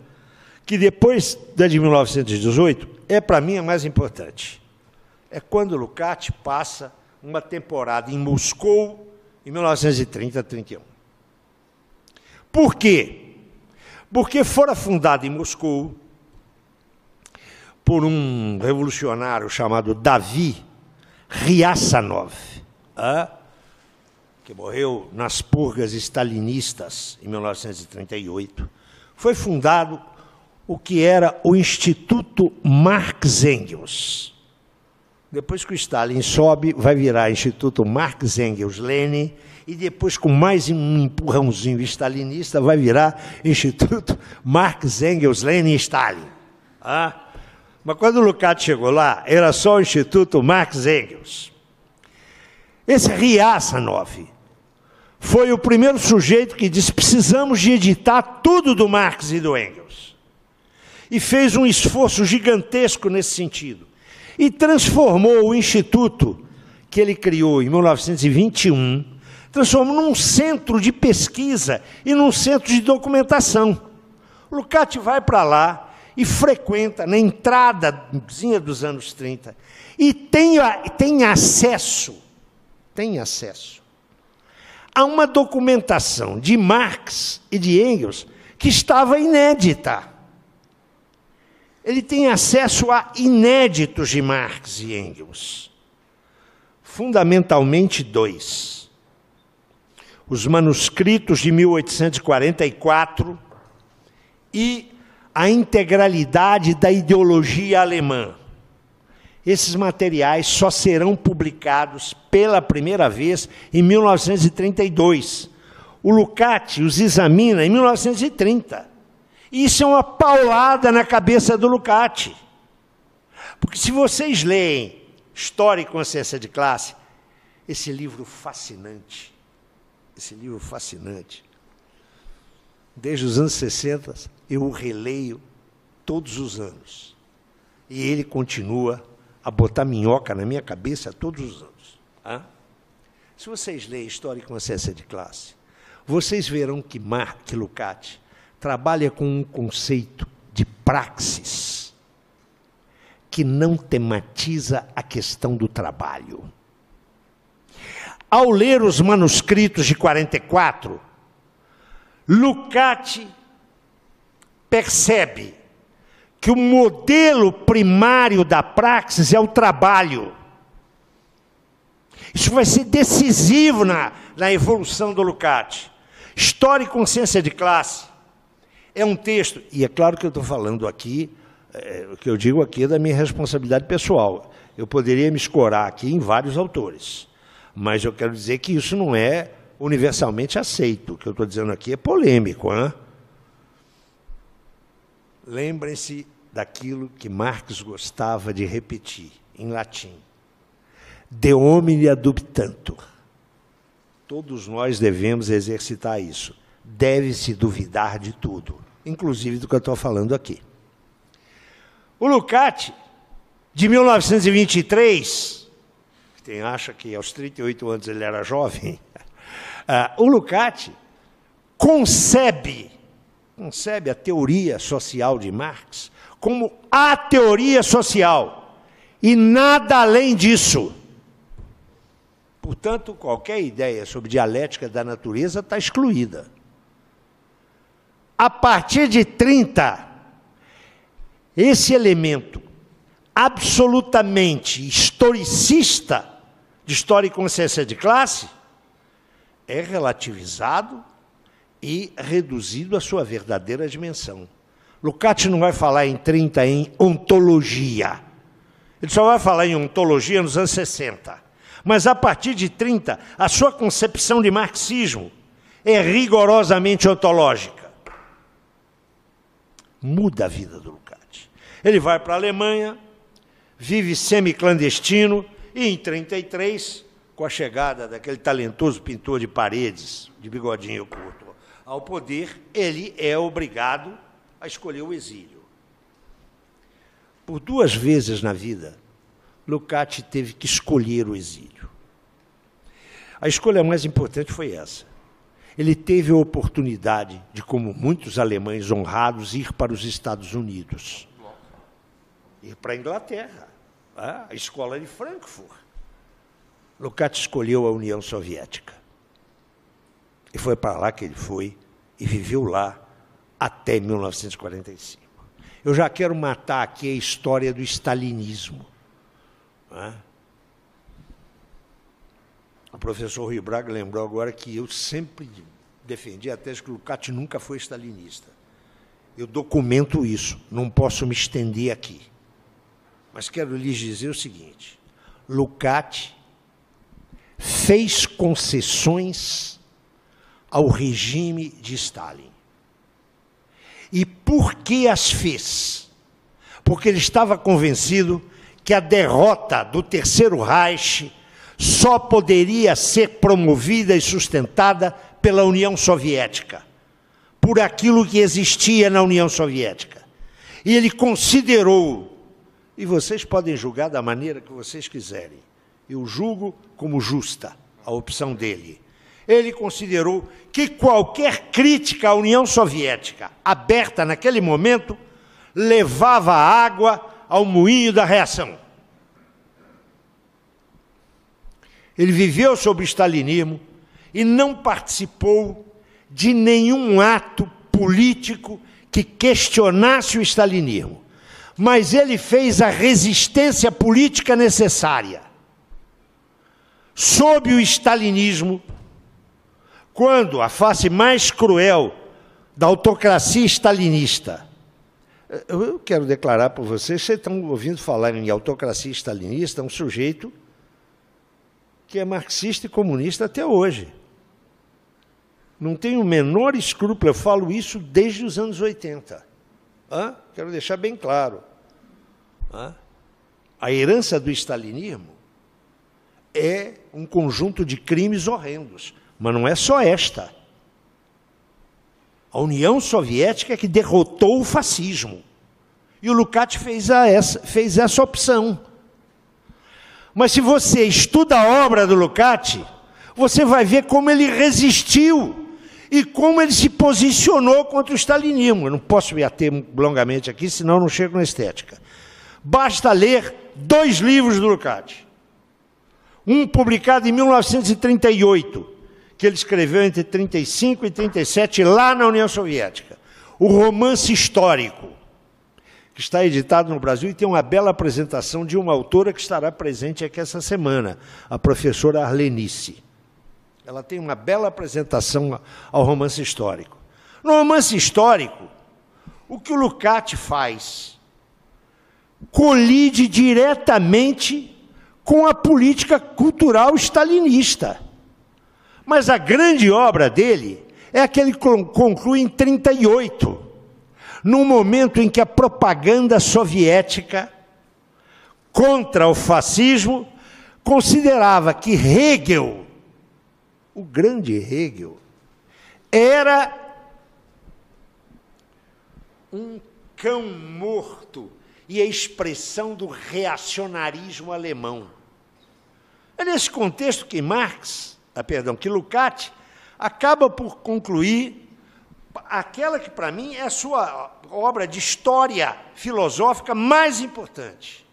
que depois da de 1918 é para mim a mais importante, é quando Lukács passa uma temporada em Moscou, em 1930-31. Por quê? Porque fora fundado em Moscou por um revolucionário chamado Davi Ryazanov, que morreu nas purgas stalinistas em 1938. Foi fundado o que era o Instituto Marx Engels. Depois que o Stalin sobe, vai virar Instituto Marx Engels Lenin, e depois, com mais um empurrãozinho stalinista, vai virar Instituto Marx Engels Lenin Stalin. Mas quando o Lukács chegou lá, era só o Instituto Marx Engels. Esse Ryazanov foi o primeiro sujeito que disse: precisamos de editar tudo do Marx e do Engels. E fez um esforço gigantesco nesse sentido. E transformou o instituto que ele criou em 1921, transformou num centro de pesquisa e num centro de documentação. O Lukács vai para lá e frequenta, na entradazinha dos anos 30, e tem acesso a uma documentação de Marx e de Engels que estava inédita. Ele tem acesso a inéditos de Marx e Engels. Fundamentalmente dois. Os manuscritos de 1844 e a integralidade da ideologia alemã. Esses materiais só serão publicados pela primeira vez em 1932. O Lukács os examina em 1930. Isso é uma paulada na cabeça do Lukács. Porque se vocês leem História e Consciência de Classe, esse livro fascinante, desde os anos 60, eu o releio todos os anos. E ele continua a botar minhoca na minha cabeça todos os anos. Se vocês leem História e Consciência de Classe, vocês verão que Lukács trabalha com um conceito de praxis que não tematiza a questão do trabalho. Ao ler os manuscritos de 44, Lukács percebe que o modelo primário da praxis é o trabalho. Isso vai ser decisivo na evolução do Lukács. História e Consciência de Classe é um texto, e é claro que eu estou falando aqui, o que eu digo aqui é da minha responsabilidade pessoal. Eu poderia me escorar aqui em vários autores, mas eu quero dizer que isso não é universalmente aceito. O que eu estou dizendo aqui é polêmico. Lembrem-se daquilo que Marx gostava de repetir, em latim. De homine adubtantur. Todos nós devemos exercitar isso. Deve-se duvidar de tudo, inclusive do que eu estou falando aqui. O Lukács, de 1923, quem acha que aos 38 anos ele era jovem, o Lukács concebe a teoria social de Marx como a teoria social, e nada além disso. Portanto, qualquer ideia sobre dialética da natureza está excluída. A partir de 30, esse elemento absolutamente historicista de História e Consciência de Classe é relativizado e reduzido à sua verdadeira dimensão. Lukács não vai falar em 30 em ontologia. Ele só vai falar em ontologia nos anos 60. Mas, a partir de 30, a sua concepção de marxismo é rigorosamente ontológica. Muda a vida do Lukács. Ele vai para a Alemanha, vive semiclandestino, e em 33, com a chegada daquele talentoso pintor de paredes, de bigodinho curto, ao poder, ele é obrigado a escolher o exílio. Por 2 vezes na vida, Lukács teve que escolher o exílio. A escolha mais importante foi essa. Ele teve a oportunidade de, como muitos alemães honrados, ir para os Estados Unidos. Ir para a Inglaterra. a escola de Frankfurt. Lukács escolheu a União Soviética. E foi para lá que ele foi e viveu lá até 1945. Eu já quero matar aqui a história do stalinismo. O professor Rui Braga lembrou agora que eu sempre defendi a tese que o Lukács nunca foi stalinista. Eu documento isso, não posso me estender aqui. Mas quero lhes dizer o seguinte: Lukács fez concessões ao regime de Stalin. E por que as fez? Porque ele estava convencido que a derrota do Terceiro Reich só poderia ser promovida e sustentada pela União Soviética, por aquilo que existia na União Soviética. E ele considerou, e vocês podem julgar da maneira que vocês quiserem, eu julgo como justa a opção dele. Ele considerou que qualquer crítica à União Soviética aberta naquele momento levava água ao moinho da reação. Ele viveu sob o stalinismo e não participou de nenhum ato político que questionasse o stalinismo. Mas ele fez a resistência política necessária. Sob o stalinismo, quando a face mais cruel da autocracia stalinista, eu quero declarar para vocês estão ouvindo falar em autocracia stalinista, um sujeito que é marxista e comunista até hoje. Não tenho o menor escrúpulo, eu falo isso desde os anos 80. Quero deixar bem claro. A herança do stalinismo é um conjunto de crimes horrendos, mas não é só esta. A União Soviética é que derrotou o fascismo. E o Lukács fez essa opção. Mas se você estuda a obra do Lukács, você vai ver como ele resistiu e como ele se posicionou contra o stalinismo. Eu não posso me ater longamente aqui, senão eu não chego na estética. Basta ler 2 livros do Lukács. Um publicado em 1938, que ele escreveu entre 35 e 37, lá na União Soviética. O Romance Histórico, que está editado no Brasil e tem uma bela apresentação de uma autora que estará presente aqui essa semana, a professora Arlenice. Ela tem uma bela apresentação ao romance histórico. No romance histórico, o que o Lukács faz colide diretamente com a política cultural stalinista. Mas a grande obra dele é a que ele conclui em 1938, num momento em que a propaganda soviética contra o fascismo considerava que Hegel, o grande Hegel, era um cão morto e a expressão do reacionarismo alemão. É nesse contexto que que Lukács acaba por concluir aquela que, para mim, é a sua obra de história filosófica mais importante,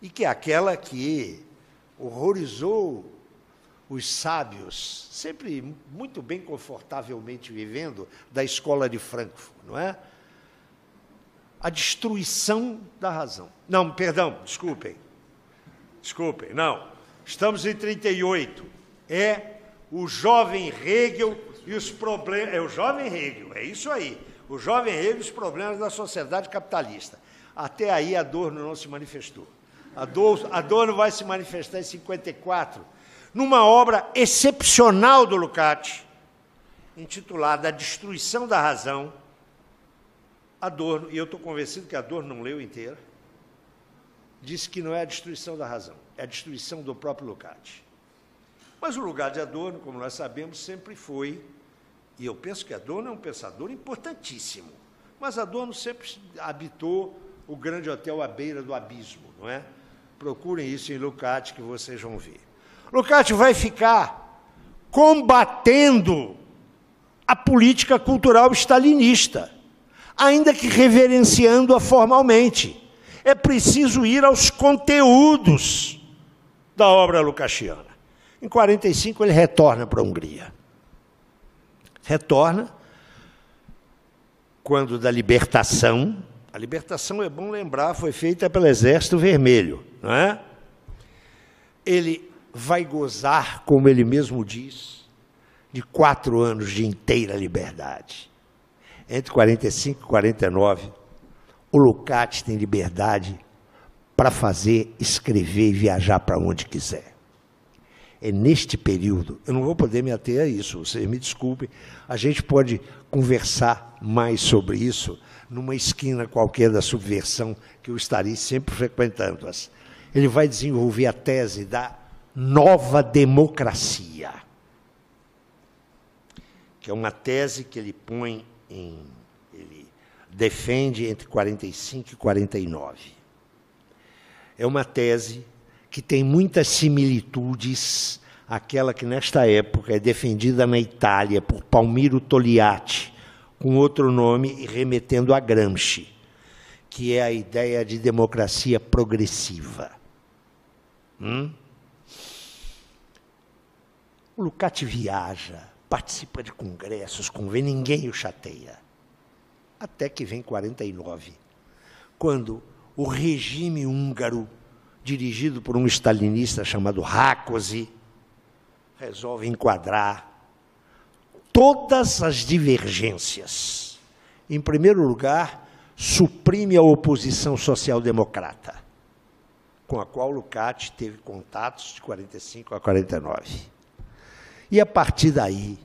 e que é aquela que horrorizou os sábios, sempre muito bem confortavelmente vivendo, da escola de Frankfurt, não é? A destruição da razão. Não, perdão, desculpem, não. Estamos em 1938. É o jovem Hegel e os problemas... É o jovem Hegel, é isso aí. O jovem Hegel e os problemas da sociedade capitalista. Até aí Adorno não se manifestou. Adorno vai se manifestar em 1954, numa obra excepcional do Lukács, intitulada A Destruição da Razão. Adorno, e eu estou convencido que Adorno não leu inteira, disse que não é a destruição da razão, é a destruição do próprio Lukács. Mas o lugar de Adorno, como nós sabemos, sempre foi, e eu penso que Adorno é um pensador importantíssimo, mas Adorno sempre habitou o grande hotel à beira do abismo, não é? Procurem isso em Lukács que vocês vão ver. Lukács vai ficar combatendo a política cultural stalinista, ainda que reverenciando-a formalmente. É preciso ir aos conteúdos da obra lucatiana. Em 45 ele retorna para a Hungria. Retorna quando da libertação. A libertação, é bom lembrar, foi feita pelo Exército Vermelho, não é? Ele vai gozar, como ele mesmo diz, de 4 anos de inteira liberdade. Entre 45 e 49, o Lukács tem liberdade para fazer, escrever e viajar para onde quiser. É neste período, eu não vou poder me ater a isso, vocês me desculpem, a gente pode conversar mais sobre isso numa esquina qualquer da subversão, que eu estarei sempre frequentando. Ele vai desenvolver a tese da nova democracia, que é uma tese que ele põe ele defende entre 45 e 49. É uma tese que tem muitas similitudes àquela que, nesta época, é defendida na Itália por Palmiro Togliatti, com outro nome e remetendo a Gramsci, que é a ideia de democracia progressiva. O Lukács viaja, participa de congressos, convém, ninguém o chateia. Até que vem 49, quando o regime húngaro, dirigido por um stalinista chamado Rákosi, resolve enquadrar todas as divergências. Em primeiro lugar, suprime a oposição social-democrata, com a qual Lukács teve contatos de 45 a 49. E, a partir daí,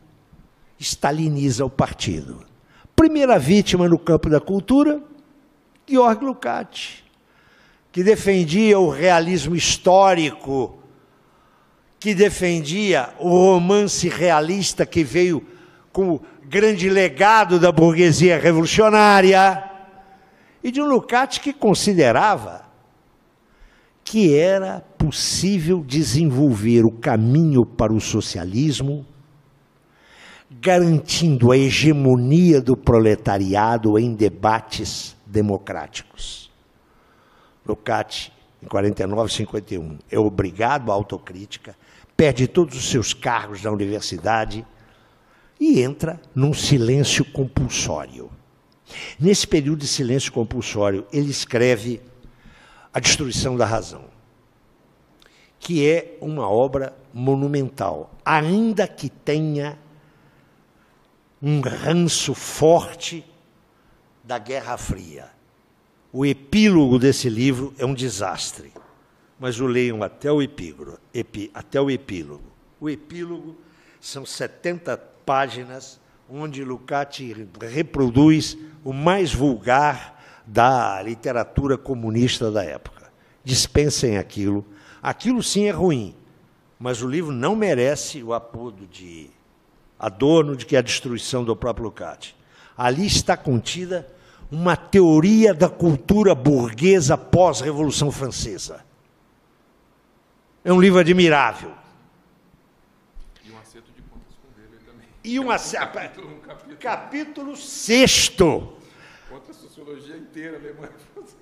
staliniza o partido. Primeira vítima no campo da cultura, Georg Lukács, que defendia o realismo histórico, que defendia o romance realista que veio como grande legado da burguesia revolucionária, e de um Lukács que considerava que era possível desenvolver o caminho para o socialismo, garantindo a hegemonia do proletariado em debates democráticos. Lukács, em 49, 51, é obrigado à autocrítica, perde todos os seus cargos na universidade e entra num silêncio compulsório. Nesse período de silêncio compulsório, ele escreve A Destruição da Razão, que é uma obra monumental, ainda que tenha um ranço forte da Guerra Fria. O epílogo desse livro é um desastre, mas o leiam até o epílogo. O epílogo são 70 páginas onde Lukács reproduz o mais vulgar da literatura comunista da época. Dispensem aquilo. Aquilo sim é ruim, mas o livro não merece o apodo de Adorno de que é a destruição do próprio Lukács. Ali está contida uma teoria da cultura burguesa pós-Revolução Francesa. É um livro admirável. E um acerto de contas com Weber também. E um acerto. Capítulo 6º. Contra a sociologia inteira alemã.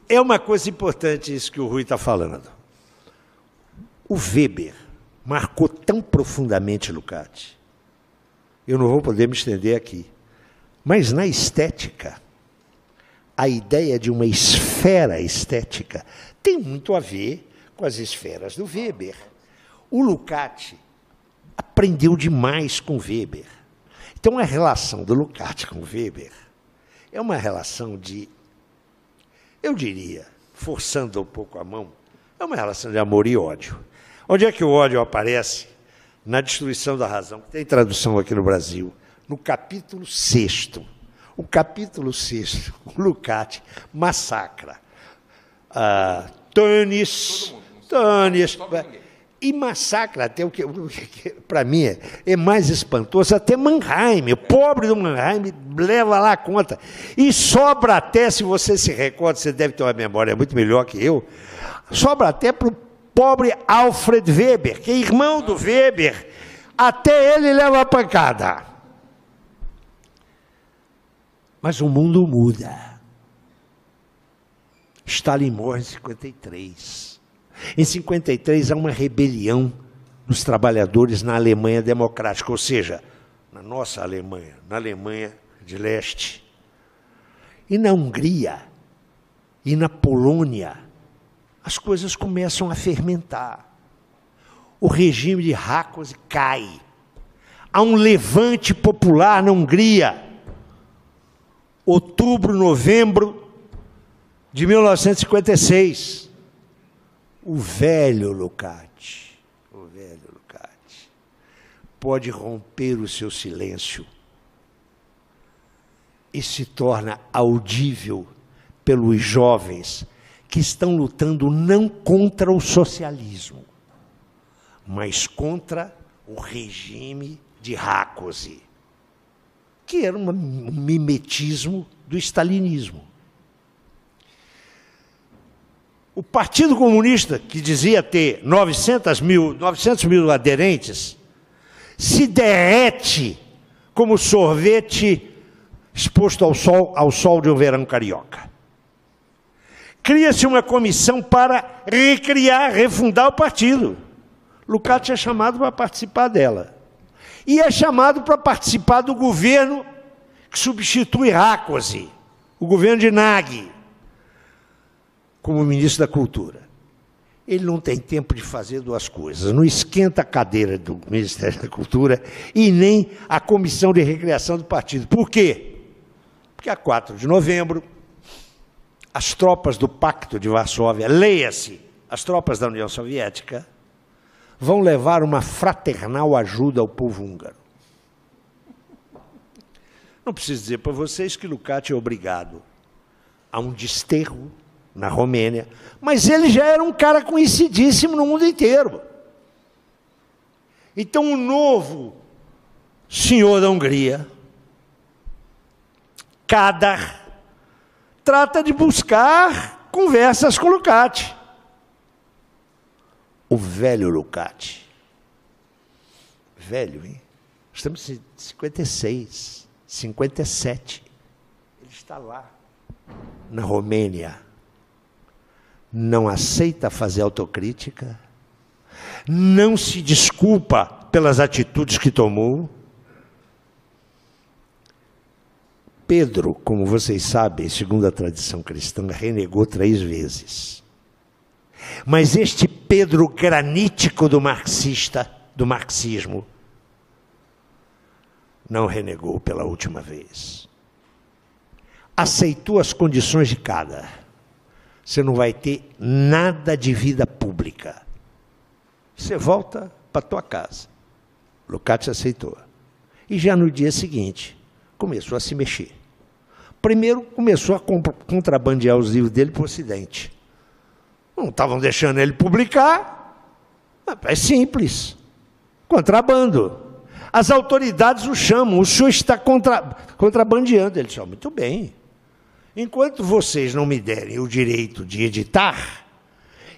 É uma coisa importante isso que o Rui está falando. O Weber marcou tão profundamente Lukács. Eu não vou poder me estender aqui. Mas na estética, a ideia de uma esfera estética tem muito a ver com as esferas do Weber. O Lukács aprendeu demais com Weber. Então, a relação do Lukács com Weber é uma relação de, eu diria, forçando um pouco a mão, é uma relação de amor e ódio. Onde é que o ódio aparece? Na Destruição da Razão, que tem tradução aqui no Brasil, no capítulo 6º. O capítulo 6º, o Lukács massacra Tönnies, e massacra até o que para mim é mais espantoso, até Mannheim. O pobre do Mannheim leva lá a conta. E sobra até, se você se recorda, você deve ter uma memória muito melhor que eu, sobra até para o pobre Alfred Weber, que é irmão do Weber, até ele leva a pancada. Mas o mundo muda. Stalin morre em 53. Em 53 há uma rebelião dos trabalhadores na Alemanha democrática, ou seja, na nossa Alemanha, na Alemanha de leste. E na Hungria e na Polônia, as coisas começam a fermentar. O regime de Rákosi cai. Há um levante popular na Hungria. Outubro, novembro de 1956. O velho Lukács pode romper o seu silêncio e se torna audível pelos jovens que estão lutando não contra o socialismo, mas contra o regime de Rákosi, que era um mimetismo do stalinismo. O Partido Comunista, que dizia ter 900 mil aderentes, se derrete como sorvete exposto ao sol de um verão carioca. Cria-se uma comissão para recriar, refundar o partido. Lukács é chamado para participar dela. E é chamado para participar do governo que substitui Rákosi, o governo de Nagy, como ministro da Cultura. Ele não tem tempo de fazer duas coisas. Não esquenta a cadeira do Ministério da Cultura e nem a comissão de recriação do partido. Por quê? Porque a 4 de novembro, as tropas do Pacto de Varsóvia, leia-se, as tropas da União Soviética, vão levar uma fraternal ajuda ao povo húngaro. Não preciso dizer para vocês que Lukács é obrigado a um desterro na Romênia, mas ele já era um cara conhecidíssimo no mundo inteiro. Então o novo senhor da Hungria, Kádár, trata de buscar conversas com Lukács. O velho Lukács, velho, hein? Estamos em 56, 57, ele está lá, na Romênia, não aceita fazer autocrítica, não se desculpa pelas atitudes que tomou. Pedro, como vocês sabem, segundo a tradição cristã, renegou 3 vezes. Mas este Pedro granítico do marxismo, não renegou pela última vez. Aceitou as condições de Kádár. Você não vai ter nada de vida pública. Você volta para a tua casa. Lukács aceitou. E já no dia seguinte, começou a se mexer. Primeiro, começou a contrabandear os livros dele para o Ocidente. Não estavam deixando ele publicar. É simples. Contrabando. As autoridades o chamam. O senhor está contrabandeando. Ele disse, muito bem. Enquanto vocês não me derem o direito de editar,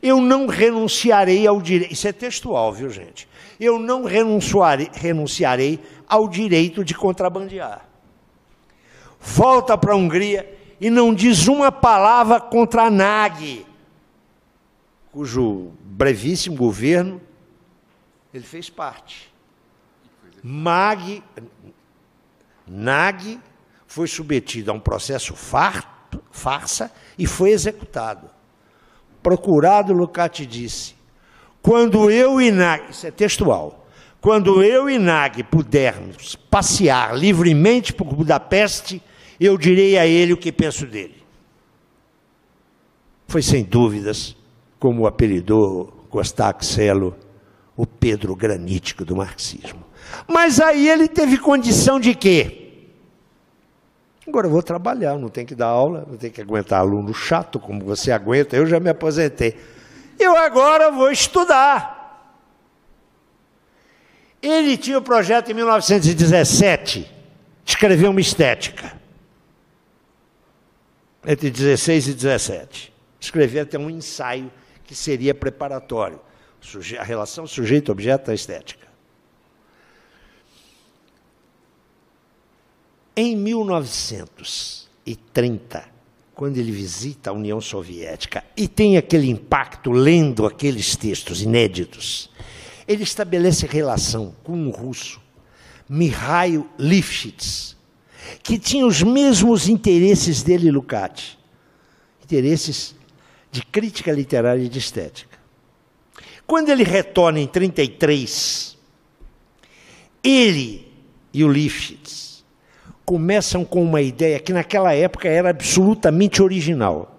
eu não renunciarei ao direito. Isso é textual, viu, gente? Eu não renunciarei ao direito de contrabandear. Volta para a Hungria e não diz uma palavra contra Nagy, cujo brevíssimo governo ele fez parte. Nagy foi submetido a um processo farsa e foi executado. Procurado, Lukács disse, quando eu e Nagy, isso é textual, quando eu e Nagy pudermos passear livremente por Budapeste, eu direi a ele o que penso dele. Foi sem dúvidas, como o apelidou Kosták Selo, o Pedro granítico do marxismo. Mas aí ele teve condição de quê? Agora eu vou trabalhar, não tenho que dar aula, não tenho que aguentar aluno chato como você aguenta, eu já me aposentei. Eu agora vou estudar. Ele tinha o projeto em 1917, de escrever uma estética. Entre 16 e 17. Escrever até um ensaio que seria preparatório. A relação sujeito-objeto da estética. Em 1930, quando ele visita a União Soviética e tem aquele impacto lendo aqueles textos inéditos, ele estabelece relação com um russo, Mikhail Lifshitz, que tinha os mesmos interesses dele e Lukács, interesses de crítica literária e de estética. Quando ele retorna em 1933, ele e o Lifshitz começam com uma ideia que naquela época era absolutamente original.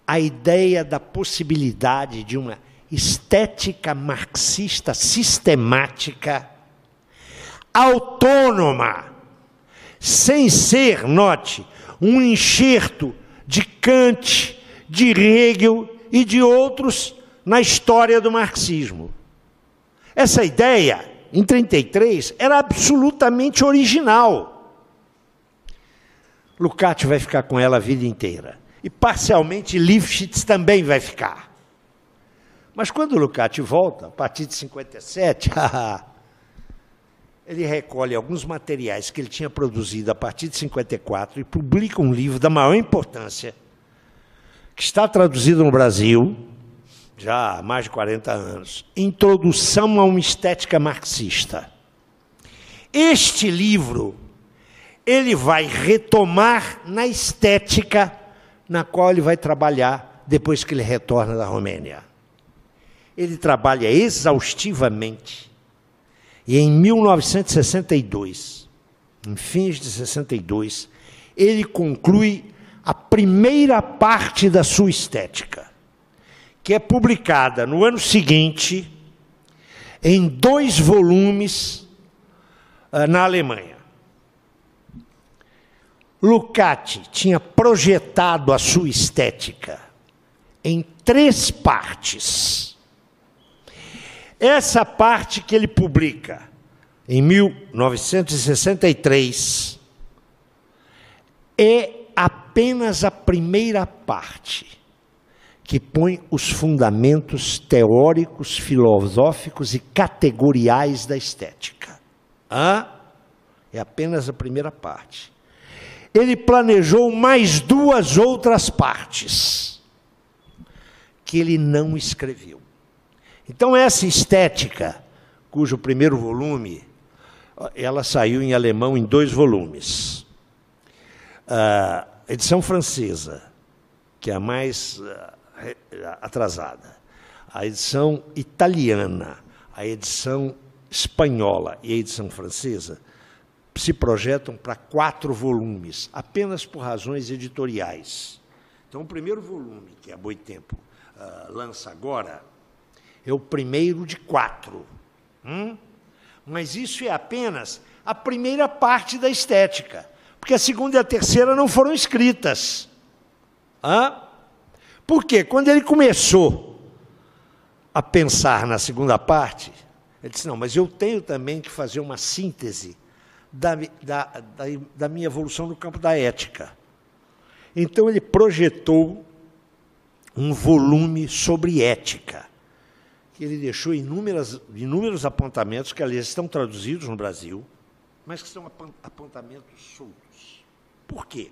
A ideia da possibilidade de uma estética marxista sistemática, autônoma, sem ser, note, um enxerto de Kant, de Hegel e de outros na história do marxismo. Essa ideia, em 1933, era absolutamente original. Lukács vai ficar com ela a vida inteira. E, parcialmente, Lifshitz também vai ficar. Mas, quando o Lukács volta, a partir de 1957, ele recolhe alguns materiais que ele tinha produzido a partir de 1954 e publica um livro da maior importância, que está traduzido no Brasil, já há mais de 40 anos, Introdução a uma Estética Marxista. Este livro, ele vai retomar na estética na qual ele vai trabalhar depois que ele retorna da Romênia. Ele trabalha exaustivamente e em 1962, em fins de 62, ele conclui a primeira parte da sua estética, que é publicada no ano seguinte, em 2 volumes, na Alemanha. Lukács tinha projetado a sua estética em 3 partes. Essa parte que ele publica em 1963 é apenas a primeira parte, que põe os fundamentos teóricos, filosóficos e categoriais da estética. É apenas a primeira parte. Ele planejou mais 2 outras partes, que ele não escreveu. Então, essa estética, cujo primeiro volume, ela saiu em alemão em 2 volumes. A edição francesa, que é a mais atrasada, a edição italiana, a edição espanhola e a edição francesa, se projetam para 4 volumes, apenas por razões editoriais. Então, o primeiro volume, que a Boitempo lança agora, é o primeiro de 4. Mas isso é apenas a primeira parte da estética, porque a segunda e a terceira não foram escritas. Por quê? Quando ele começou a pensar na segunda parte, ele disse, não, mas eu tenho também que fazer uma síntese da minha evolução no campo da ética. Então, ele projetou um volume sobre ética, que ele deixou inúmeros apontamentos, que, aliás, estão traduzidos no Brasil, mas que são apontamentos soltos. Por quê?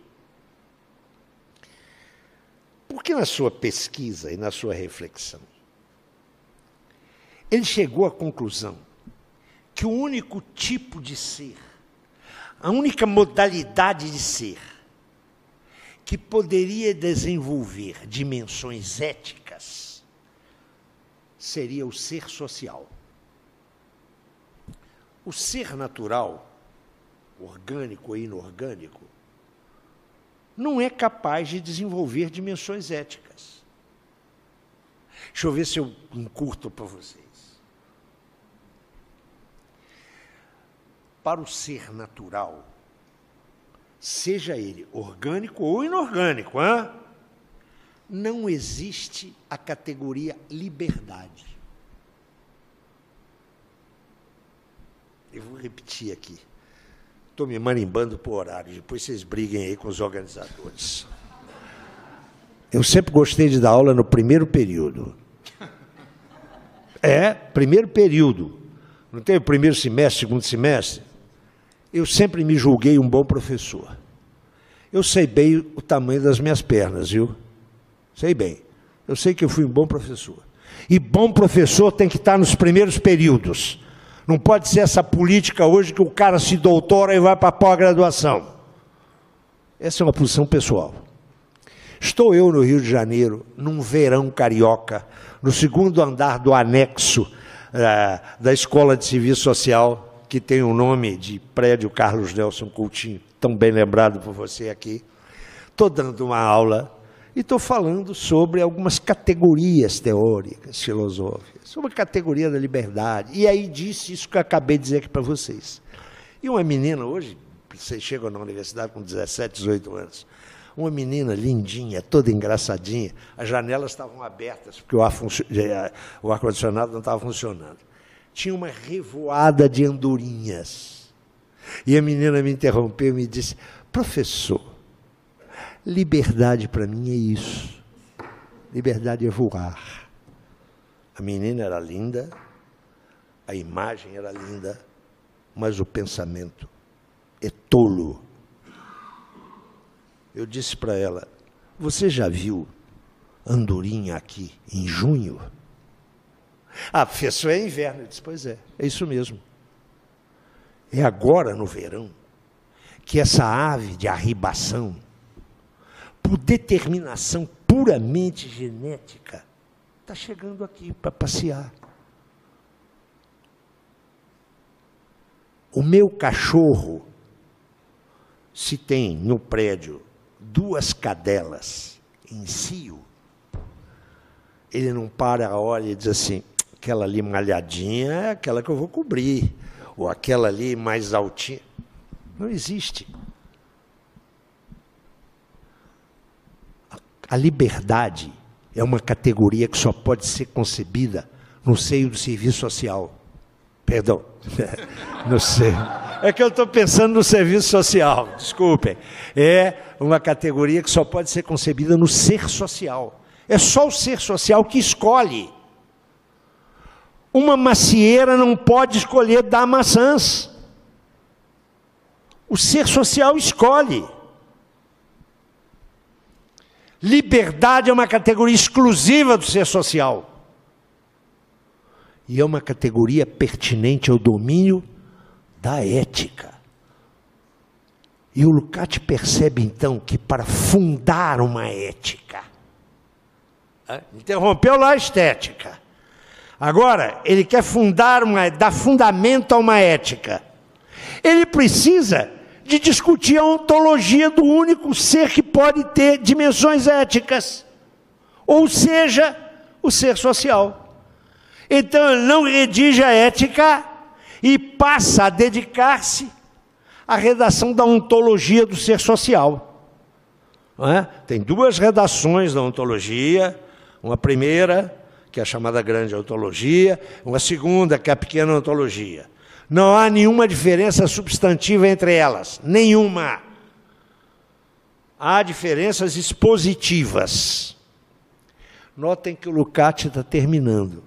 Porque na sua pesquisa e na sua reflexão, ele chegou à conclusão que o único tipo de ser, a única modalidade de ser, que poderia desenvolver dimensões éticas, seria o ser social. O ser natural, orgânico ou inorgânico, não é capaz de desenvolver dimensões éticas. Deixa eu ver se eu encurto para vocês. Para o ser natural, seja ele orgânico ou inorgânico, não existe a categoria liberdade. Eu vou repetir aqui. Estou me marimbando por horário, depois vocês briguem aí com os organizadores. Eu sempre gostei de dar aula no primeiro período. Primeiro período. Não tem o primeiro semestre, segundo semestre? Eu sempre me julguei um bom professor. Eu sei bem o tamanho das minhas pernas, viu? Sei bem. Eu sei que eu fui um bom professor. E bom professor tem que estar nos primeiros períodos. Não pode ser essa política hoje que o cara se doutora e vai para a pós-graduação. Essa é uma posição pessoal. Estou eu no Rio de Janeiro, num verão carioca, no segundo andar do anexo da Escola de Serviço Social, que tem o nome de prédio Carlos Nelson Coutinho, tão bem lembrado por você aqui. Estou dando uma aula e estou falando sobre algumas categorias teóricas, filosóficas, sobre a categoria da liberdade. E aí disse isso que eu acabei de dizer aqui para vocês. E uma menina hoje, vocês chegam na universidade com 17, 18 anos, uma menina lindinha, toda engraçadinha, as janelas estavam abertas, porque o ar-condicionado não estava funcionando. Tinha uma revoada de andorinhas. E a menina me interrompeu e me disse, professor, liberdade para mim é isso. Liberdade é voar. A menina era linda, a imagem era linda, mas o pensamento é tolo. Eu disse para ela, você já viu andorinha aqui em junho? Ah, professor, é inverno. Eu disse, pois é isso mesmo. É agora no verão que essa ave de arribação, por determinação puramente genética, está chegando aqui para passear. O meu cachorro, se tem no prédio 2 cadelas em cio, ele não para, olha e diz assim, aquela ali malhadinha é aquela que eu vou cobrir, ou aquela ali mais altinha. Não existe. A liberdade é uma categoria que só pode ser concebida no seio do serviço social. Perdão, não sei. É que eu estou pensando no serviço social, desculpem. É uma categoria que só pode ser concebida no ser social. É só o ser social que escolhe. Uma macieira não pode escolher dar maçãs. O ser social escolhe. Liberdade é uma categoria exclusiva do ser social. E é uma categoria pertinente ao domínio da ética. E o Lukács percebe, então, que para fundar uma ética, interrompeu lá a estética. Agora, ele quer dar fundamento a uma ética. Ele precisa de discutir a ontologia do único ser que pode ter dimensões éticas, ou seja, o ser social. Então, ele não redige a ética e passa a dedicar-se à redação da ontologia do ser social. Não é? Tem 2 redações da ontologia, uma primeira, que é a chamada grande ontologia, uma segunda, que é a pequena ontologia. Não há nenhuma diferença substantiva entre elas, nenhuma. Há diferenças expositivas. Notem que o Lukács está terminando.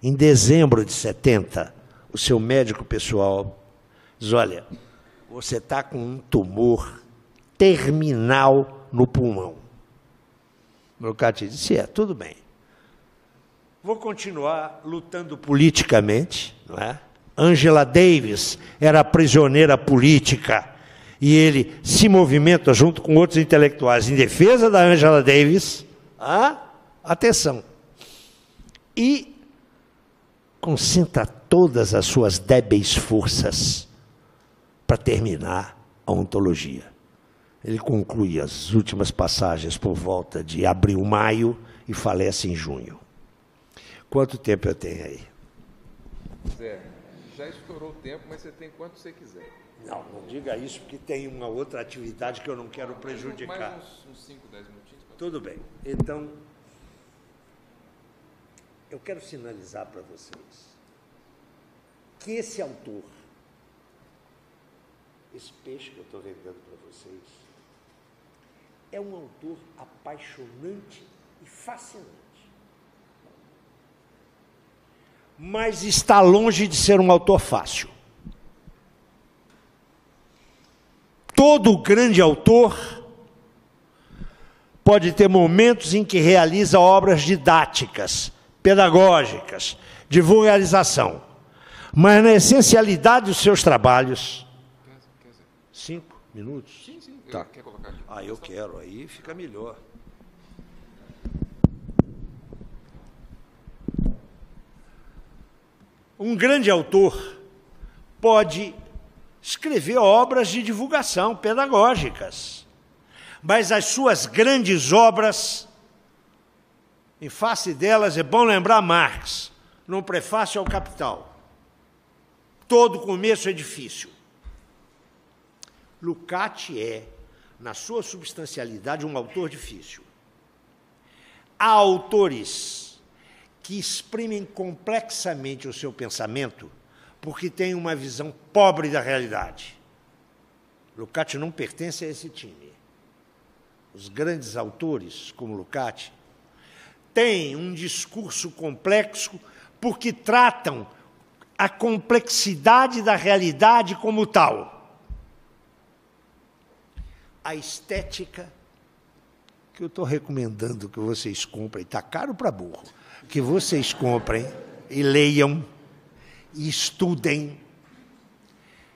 Em dezembro de 70, o seu médico pessoal diz, olha, você está com um tumor terminal no pulmão. O Lukács disse, tudo bem. Vou continuar lutando politicamente, não é? Angela Davis era prisioneira política e ele se movimenta junto com outros intelectuais em defesa da Angela Davis. Atenção. E concentra todas as suas débeis forças para terminar a ontologia. Ele conclui as últimas passagens por volta de abril, maio e falece em junho. Quanto tempo eu tenho aí? Zé, já estourou o tempo, mas você tem quanto você quiser. Não diga isso, porque tem uma outra atividade que eu não quero prejudicar. Mais uns 5, 10 minutinhos. Tudo bem. Então, eu quero sinalizar para vocês que esse autor, esse peixe que eu estou vendendo para vocês, é um autor apaixonante e fascinante. Mas está longe de ser um autor fácil. todo grande autor pode ter momentos em que realiza obras didáticas, pedagógicas, de vulgarização. Mas na essencialidade dos seus trabalhos... 5 minutos? Sim, sim. Tá. Quer colocar aqui? Ah, eu quero. Aí fica melhor. Um grande autor pode escrever obras de divulgação pedagógicas, mas as suas grandes obras, em face delas é bom lembrar Marx, no prefácio ao Capital. Todo começo é difícil. Lukács é, na sua substancialidade, um autor difícil. Há autores que exprimem complexamente o seu pensamento porque têm uma visão pobre da realidade. Lukács não pertence a esse time. Os grandes autores, como Lukács, têm um discurso complexo porque tratam a complexidade da realidade como tal. A estética, que eu estou recomendando que vocês comprem, está caro para burro, que vocês comprem e leiam e estudem,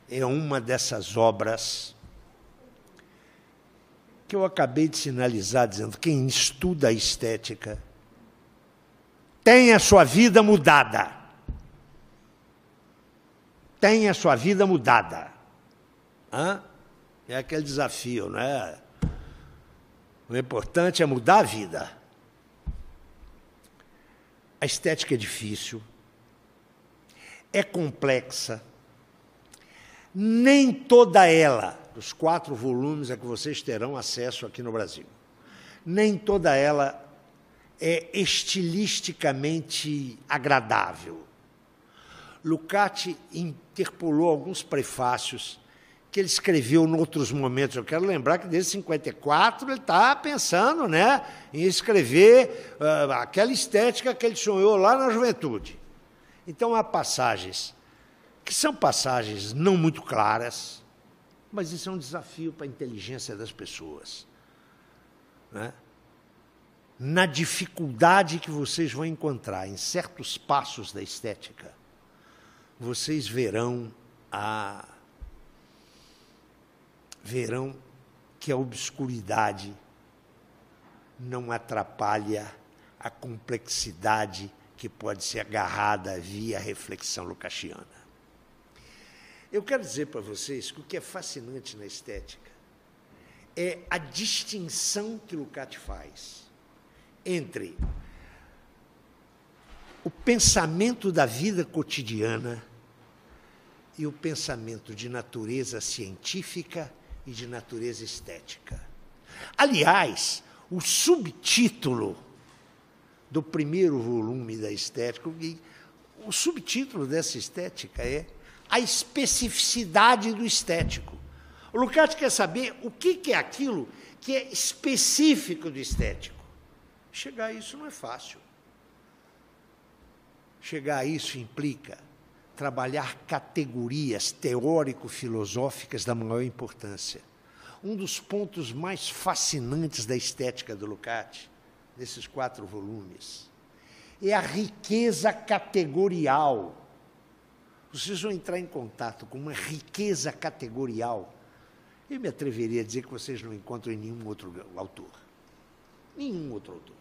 é uma dessas obras que eu acabei de sinalizar, dizendo quem estuda a estética tem a sua vida mudada. Tem a sua vida mudada. Hã? É aquele desafio, não é? O importante é mudar a vida. A estética é difícil, é complexa, nem toda ela, dos 4 volumes a que vocês terão acesso aqui no Brasil, nem toda ela é estilisticamente agradável. Lukács interpolou alguns prefácios que ele escreveu em outros momentos. Eu quero lembrar que desde 54 ele está pensando, né, em escrever aquela estética que ele sonhou lá na juventude. Então há passagens que são passagens não muito claras, mas isso é um desafio para a inteligência das pessoas, né? Na dificuldade que vocês vão encontrar em certos passos da estética, vocês verão que a obscuridade não atrapalha a complexidade que pode ser agarrada via reflexão lukáciana. Eu quero dizer para vocês que o que é fascinante na estética é a distinção que Lukács faz entre o pensamento da vida cotidiana e o pensamento de natureza científica e de natureza estética. Aliás, o subtítulo do primeiro volume da estética, o subtítulo dessa estética é a especificidade do estético. O Lukács quer saber o que é aquilo que é específico do estético. Chegar a isso não é fácil. Chegar a isso implica trabalhar categorias teórico-filosóficas da maior importância. Um dos pontos mais fascinantes da estética do Lukács, nesses 4 volumes, é a riqueza categorial. Vocês vão entrar em contato com uma riqueza categorial. Eu me atreveria a dizer que vocês não encontram em nenhum outro autor. Nenhum outro autor.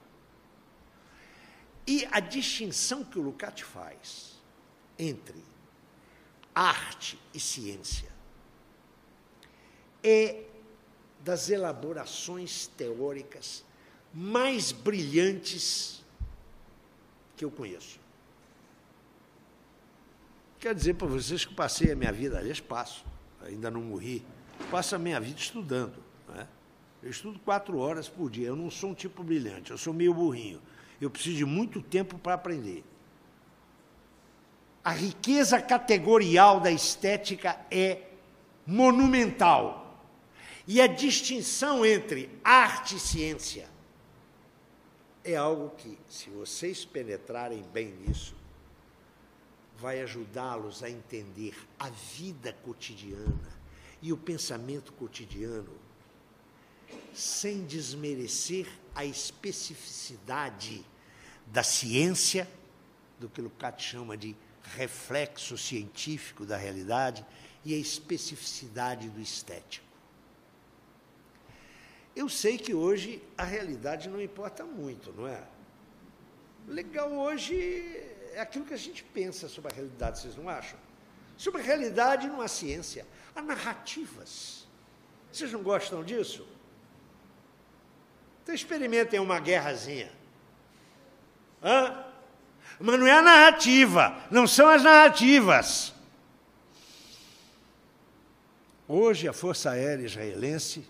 E a distinção que o Lukács faz entre arte e ciência é das elaborações teóricas mais brilhantes que eu conheço. Quero dizer para vocês que passei a minha vida, aliás, passo, ainda não morri, passo a minha vida estudando, né? Eu estudo 4 horas por dia, eu não sou um tipo brilhante, eu sou meio burrinho, eu preciso de muito tempo para aprender. A riqueza categorial da estética é monumental. E a distinção entre arte e ciência é algo que, se vocês penetrarem bem nisso, vai ajudá-los a entender a vida cotidiana e o pensamento cotidiano, sem desmerecer a especificidade da ciência, do que Lukács chama de reflexo científico da realidade, e a especificidade do estético. Eu sei que hoje a realidade não importa muito, não é? O legal hoje é aquilo que a gente pensa sobre a realidade, vocês não acham? Sobre a realidade não há ciência, há narrativas. Vocês não gostam disso? Então experimentem uma guerrazinha. Hã? Mas não é a narrativa, não são as narrativas. Hoje a Força Aérea Israelense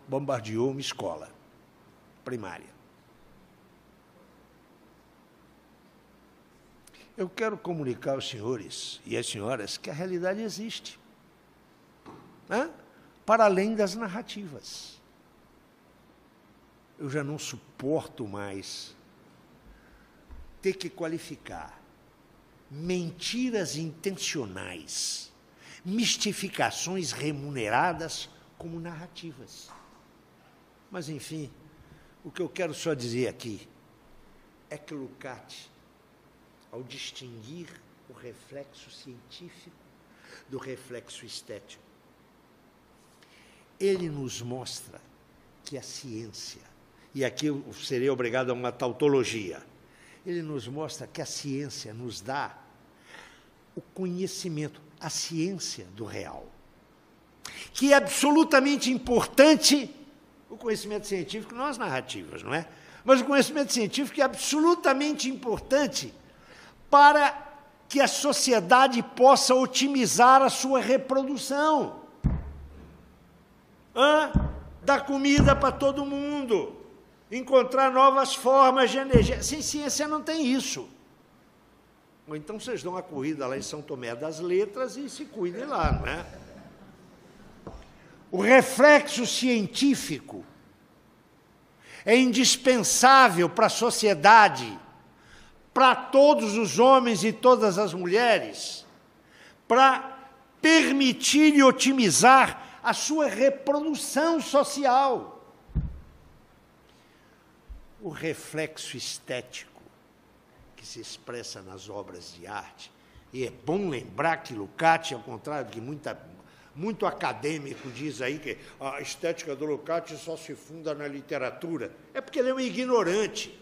bombardeou uma escola primária. Eu quero comunicar aos senhores e às senhoras que a realidade existe, né? Para além das narrativas. Eu já não suporto mais ter que qualificar mentiras intencionais, mistificações remuneradas como narrativas. Mas, enfim, o que eu quero só dizer aqui é que Lukács, ao distinguir o reflexo científico do reflexo estético, ele nos mostra que a ciência, e aqui eu serei obrigado a uma tautologia, ele nos mostra que a ciência nos dá o conhecimento, a ciência do real, que é absolutamente importante, o conhecimento científico, não as narrativas, não é? Mas o conhecimento científico é absolutamente importante para que a sociedade possa otimizar a sua reprodução. Dar comida para todo mundo, encontrar novas formas de energia. Sem ciência não tem isso. Ou então vocês dão uma corrida lá em São Tomé das Letras e se cuidem lá, não é? O reflexo científico é indispensável para a sociedade, para todos os homens e todas as mulheres, para permitir e otimizar a sua reprodução social. O reflexo estético que se expressa nas obras de arte, e é bom lembrar que Lukács, ao contrário do que muito acadêmico diz aí que a estética do Lukács só se funda na literatura, é porque ele é um ignorante.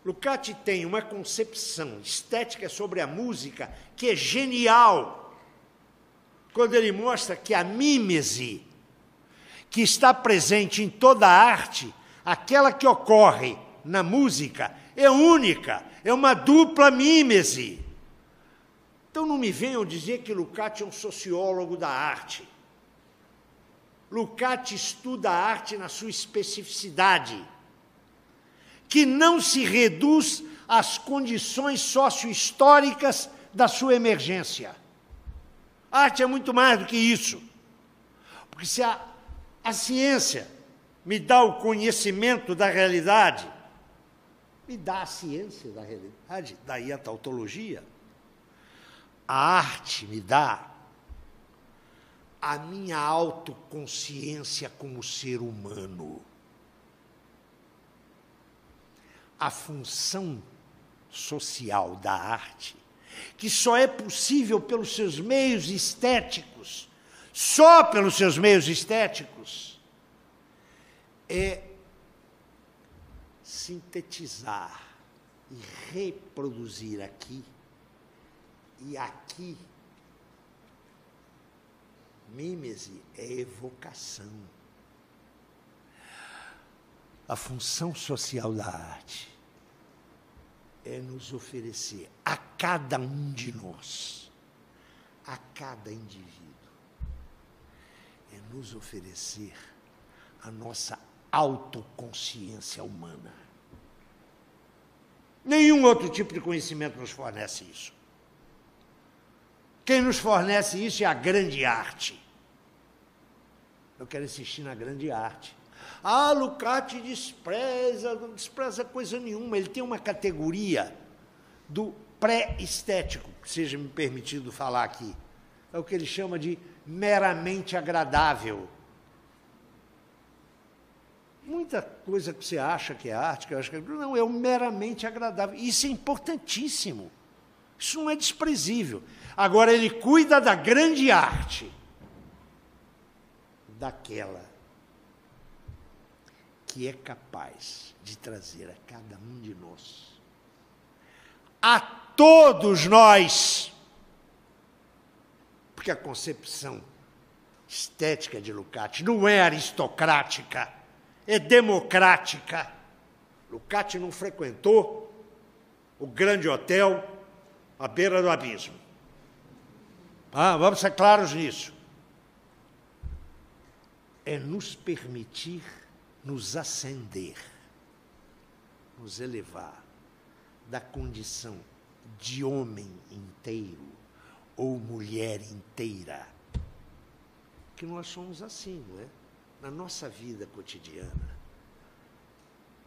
Lukács tem uma concepção estética sobre a música que é genial, quando ele mostra que a mímese que está presente em toda a arte, aquela que ocorre na música, é única, é uma dupla mímese. Então não me venham dizer que Lukács é um sociólogo da arte. Lukács estuda a arte na sua especificidade, que não se reduz às condições socio-históricas da sua emergência. A arte é muito mais do que isso. Porque se a ciência me dá o conhecimento da realidade, me dá a ciência da realidade, daí a tautologia. A arte me dá a minha autoconsciência como ser humano. A função social da arte, que só é possível pelos seus meios estéticos, só pelos seus meios estéticos, é sintetizar e reproduzir aqui e aqui. Mímese é evocação. A função social da arte é nos oferecer a cada um de nós, a cada indivíduo, é nos oferecer a nossa autoconsciência humana. Nenhum outro tipo de conhecimento nos fornece isso. Quem nos fornece isso é a grande arte. Eu quero insistir na grande arte. Lukács não despreza coisa nenhuma. Ele tem uma categoria do pré-estético, que seja me permitido falar aqui, é o que ele chama de meramente agradável. Muita coisa que você acha que é arte, que eu acho que não, é o meramente agradável. Isso é importantíssimo. Isso não é desprezível. Agora, ele cuida da grande arte, daquela que é capaz de trazer a cada um de nós, a todos nós, porque a concepção estética de Lukács não é aristocrática, é democrática. Lukács não frequentou o grande hotel à beira do abismo. Vamos ser claros nisso. É nos permitir nos ascender, nos elevar da condição de homem inteiro ou mulher inteira, que nós somos assim, não é? Na nossa vida cotidiana.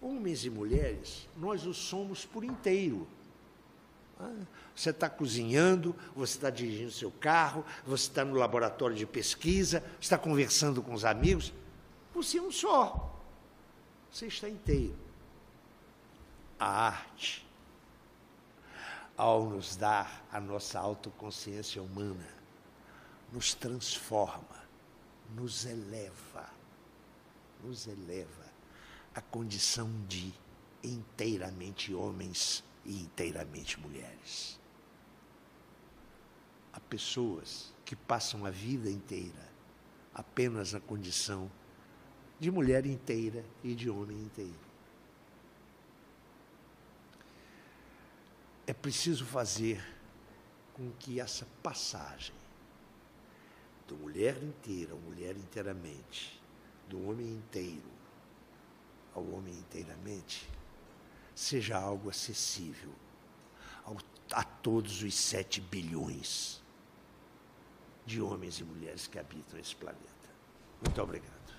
Homens e mulheres, nós o somos por inteiro. Você está cozinhando, você está dirigindo seu carro, você está no laboratório de pesquisa, você está conversando com os amigos. Você é um só. Você está inteiro. A arte, ao nos dar a nossa autoconsciência humana, nos transforma, nos eleva à condição de inteiramente homens e inteiramente mulheres. Há pessoas que passam a vida inteira apenas na condição de mulher inteira e de homem inteiro. É preciso fazer com que essa passagem do mulher inteira ao mulher inteiramente, do homem inteiro ao homem inteiramente, seja algo acessível a todos os 7 bilhões de homens e mulheres que habitam esse planeta. Muito obrigado.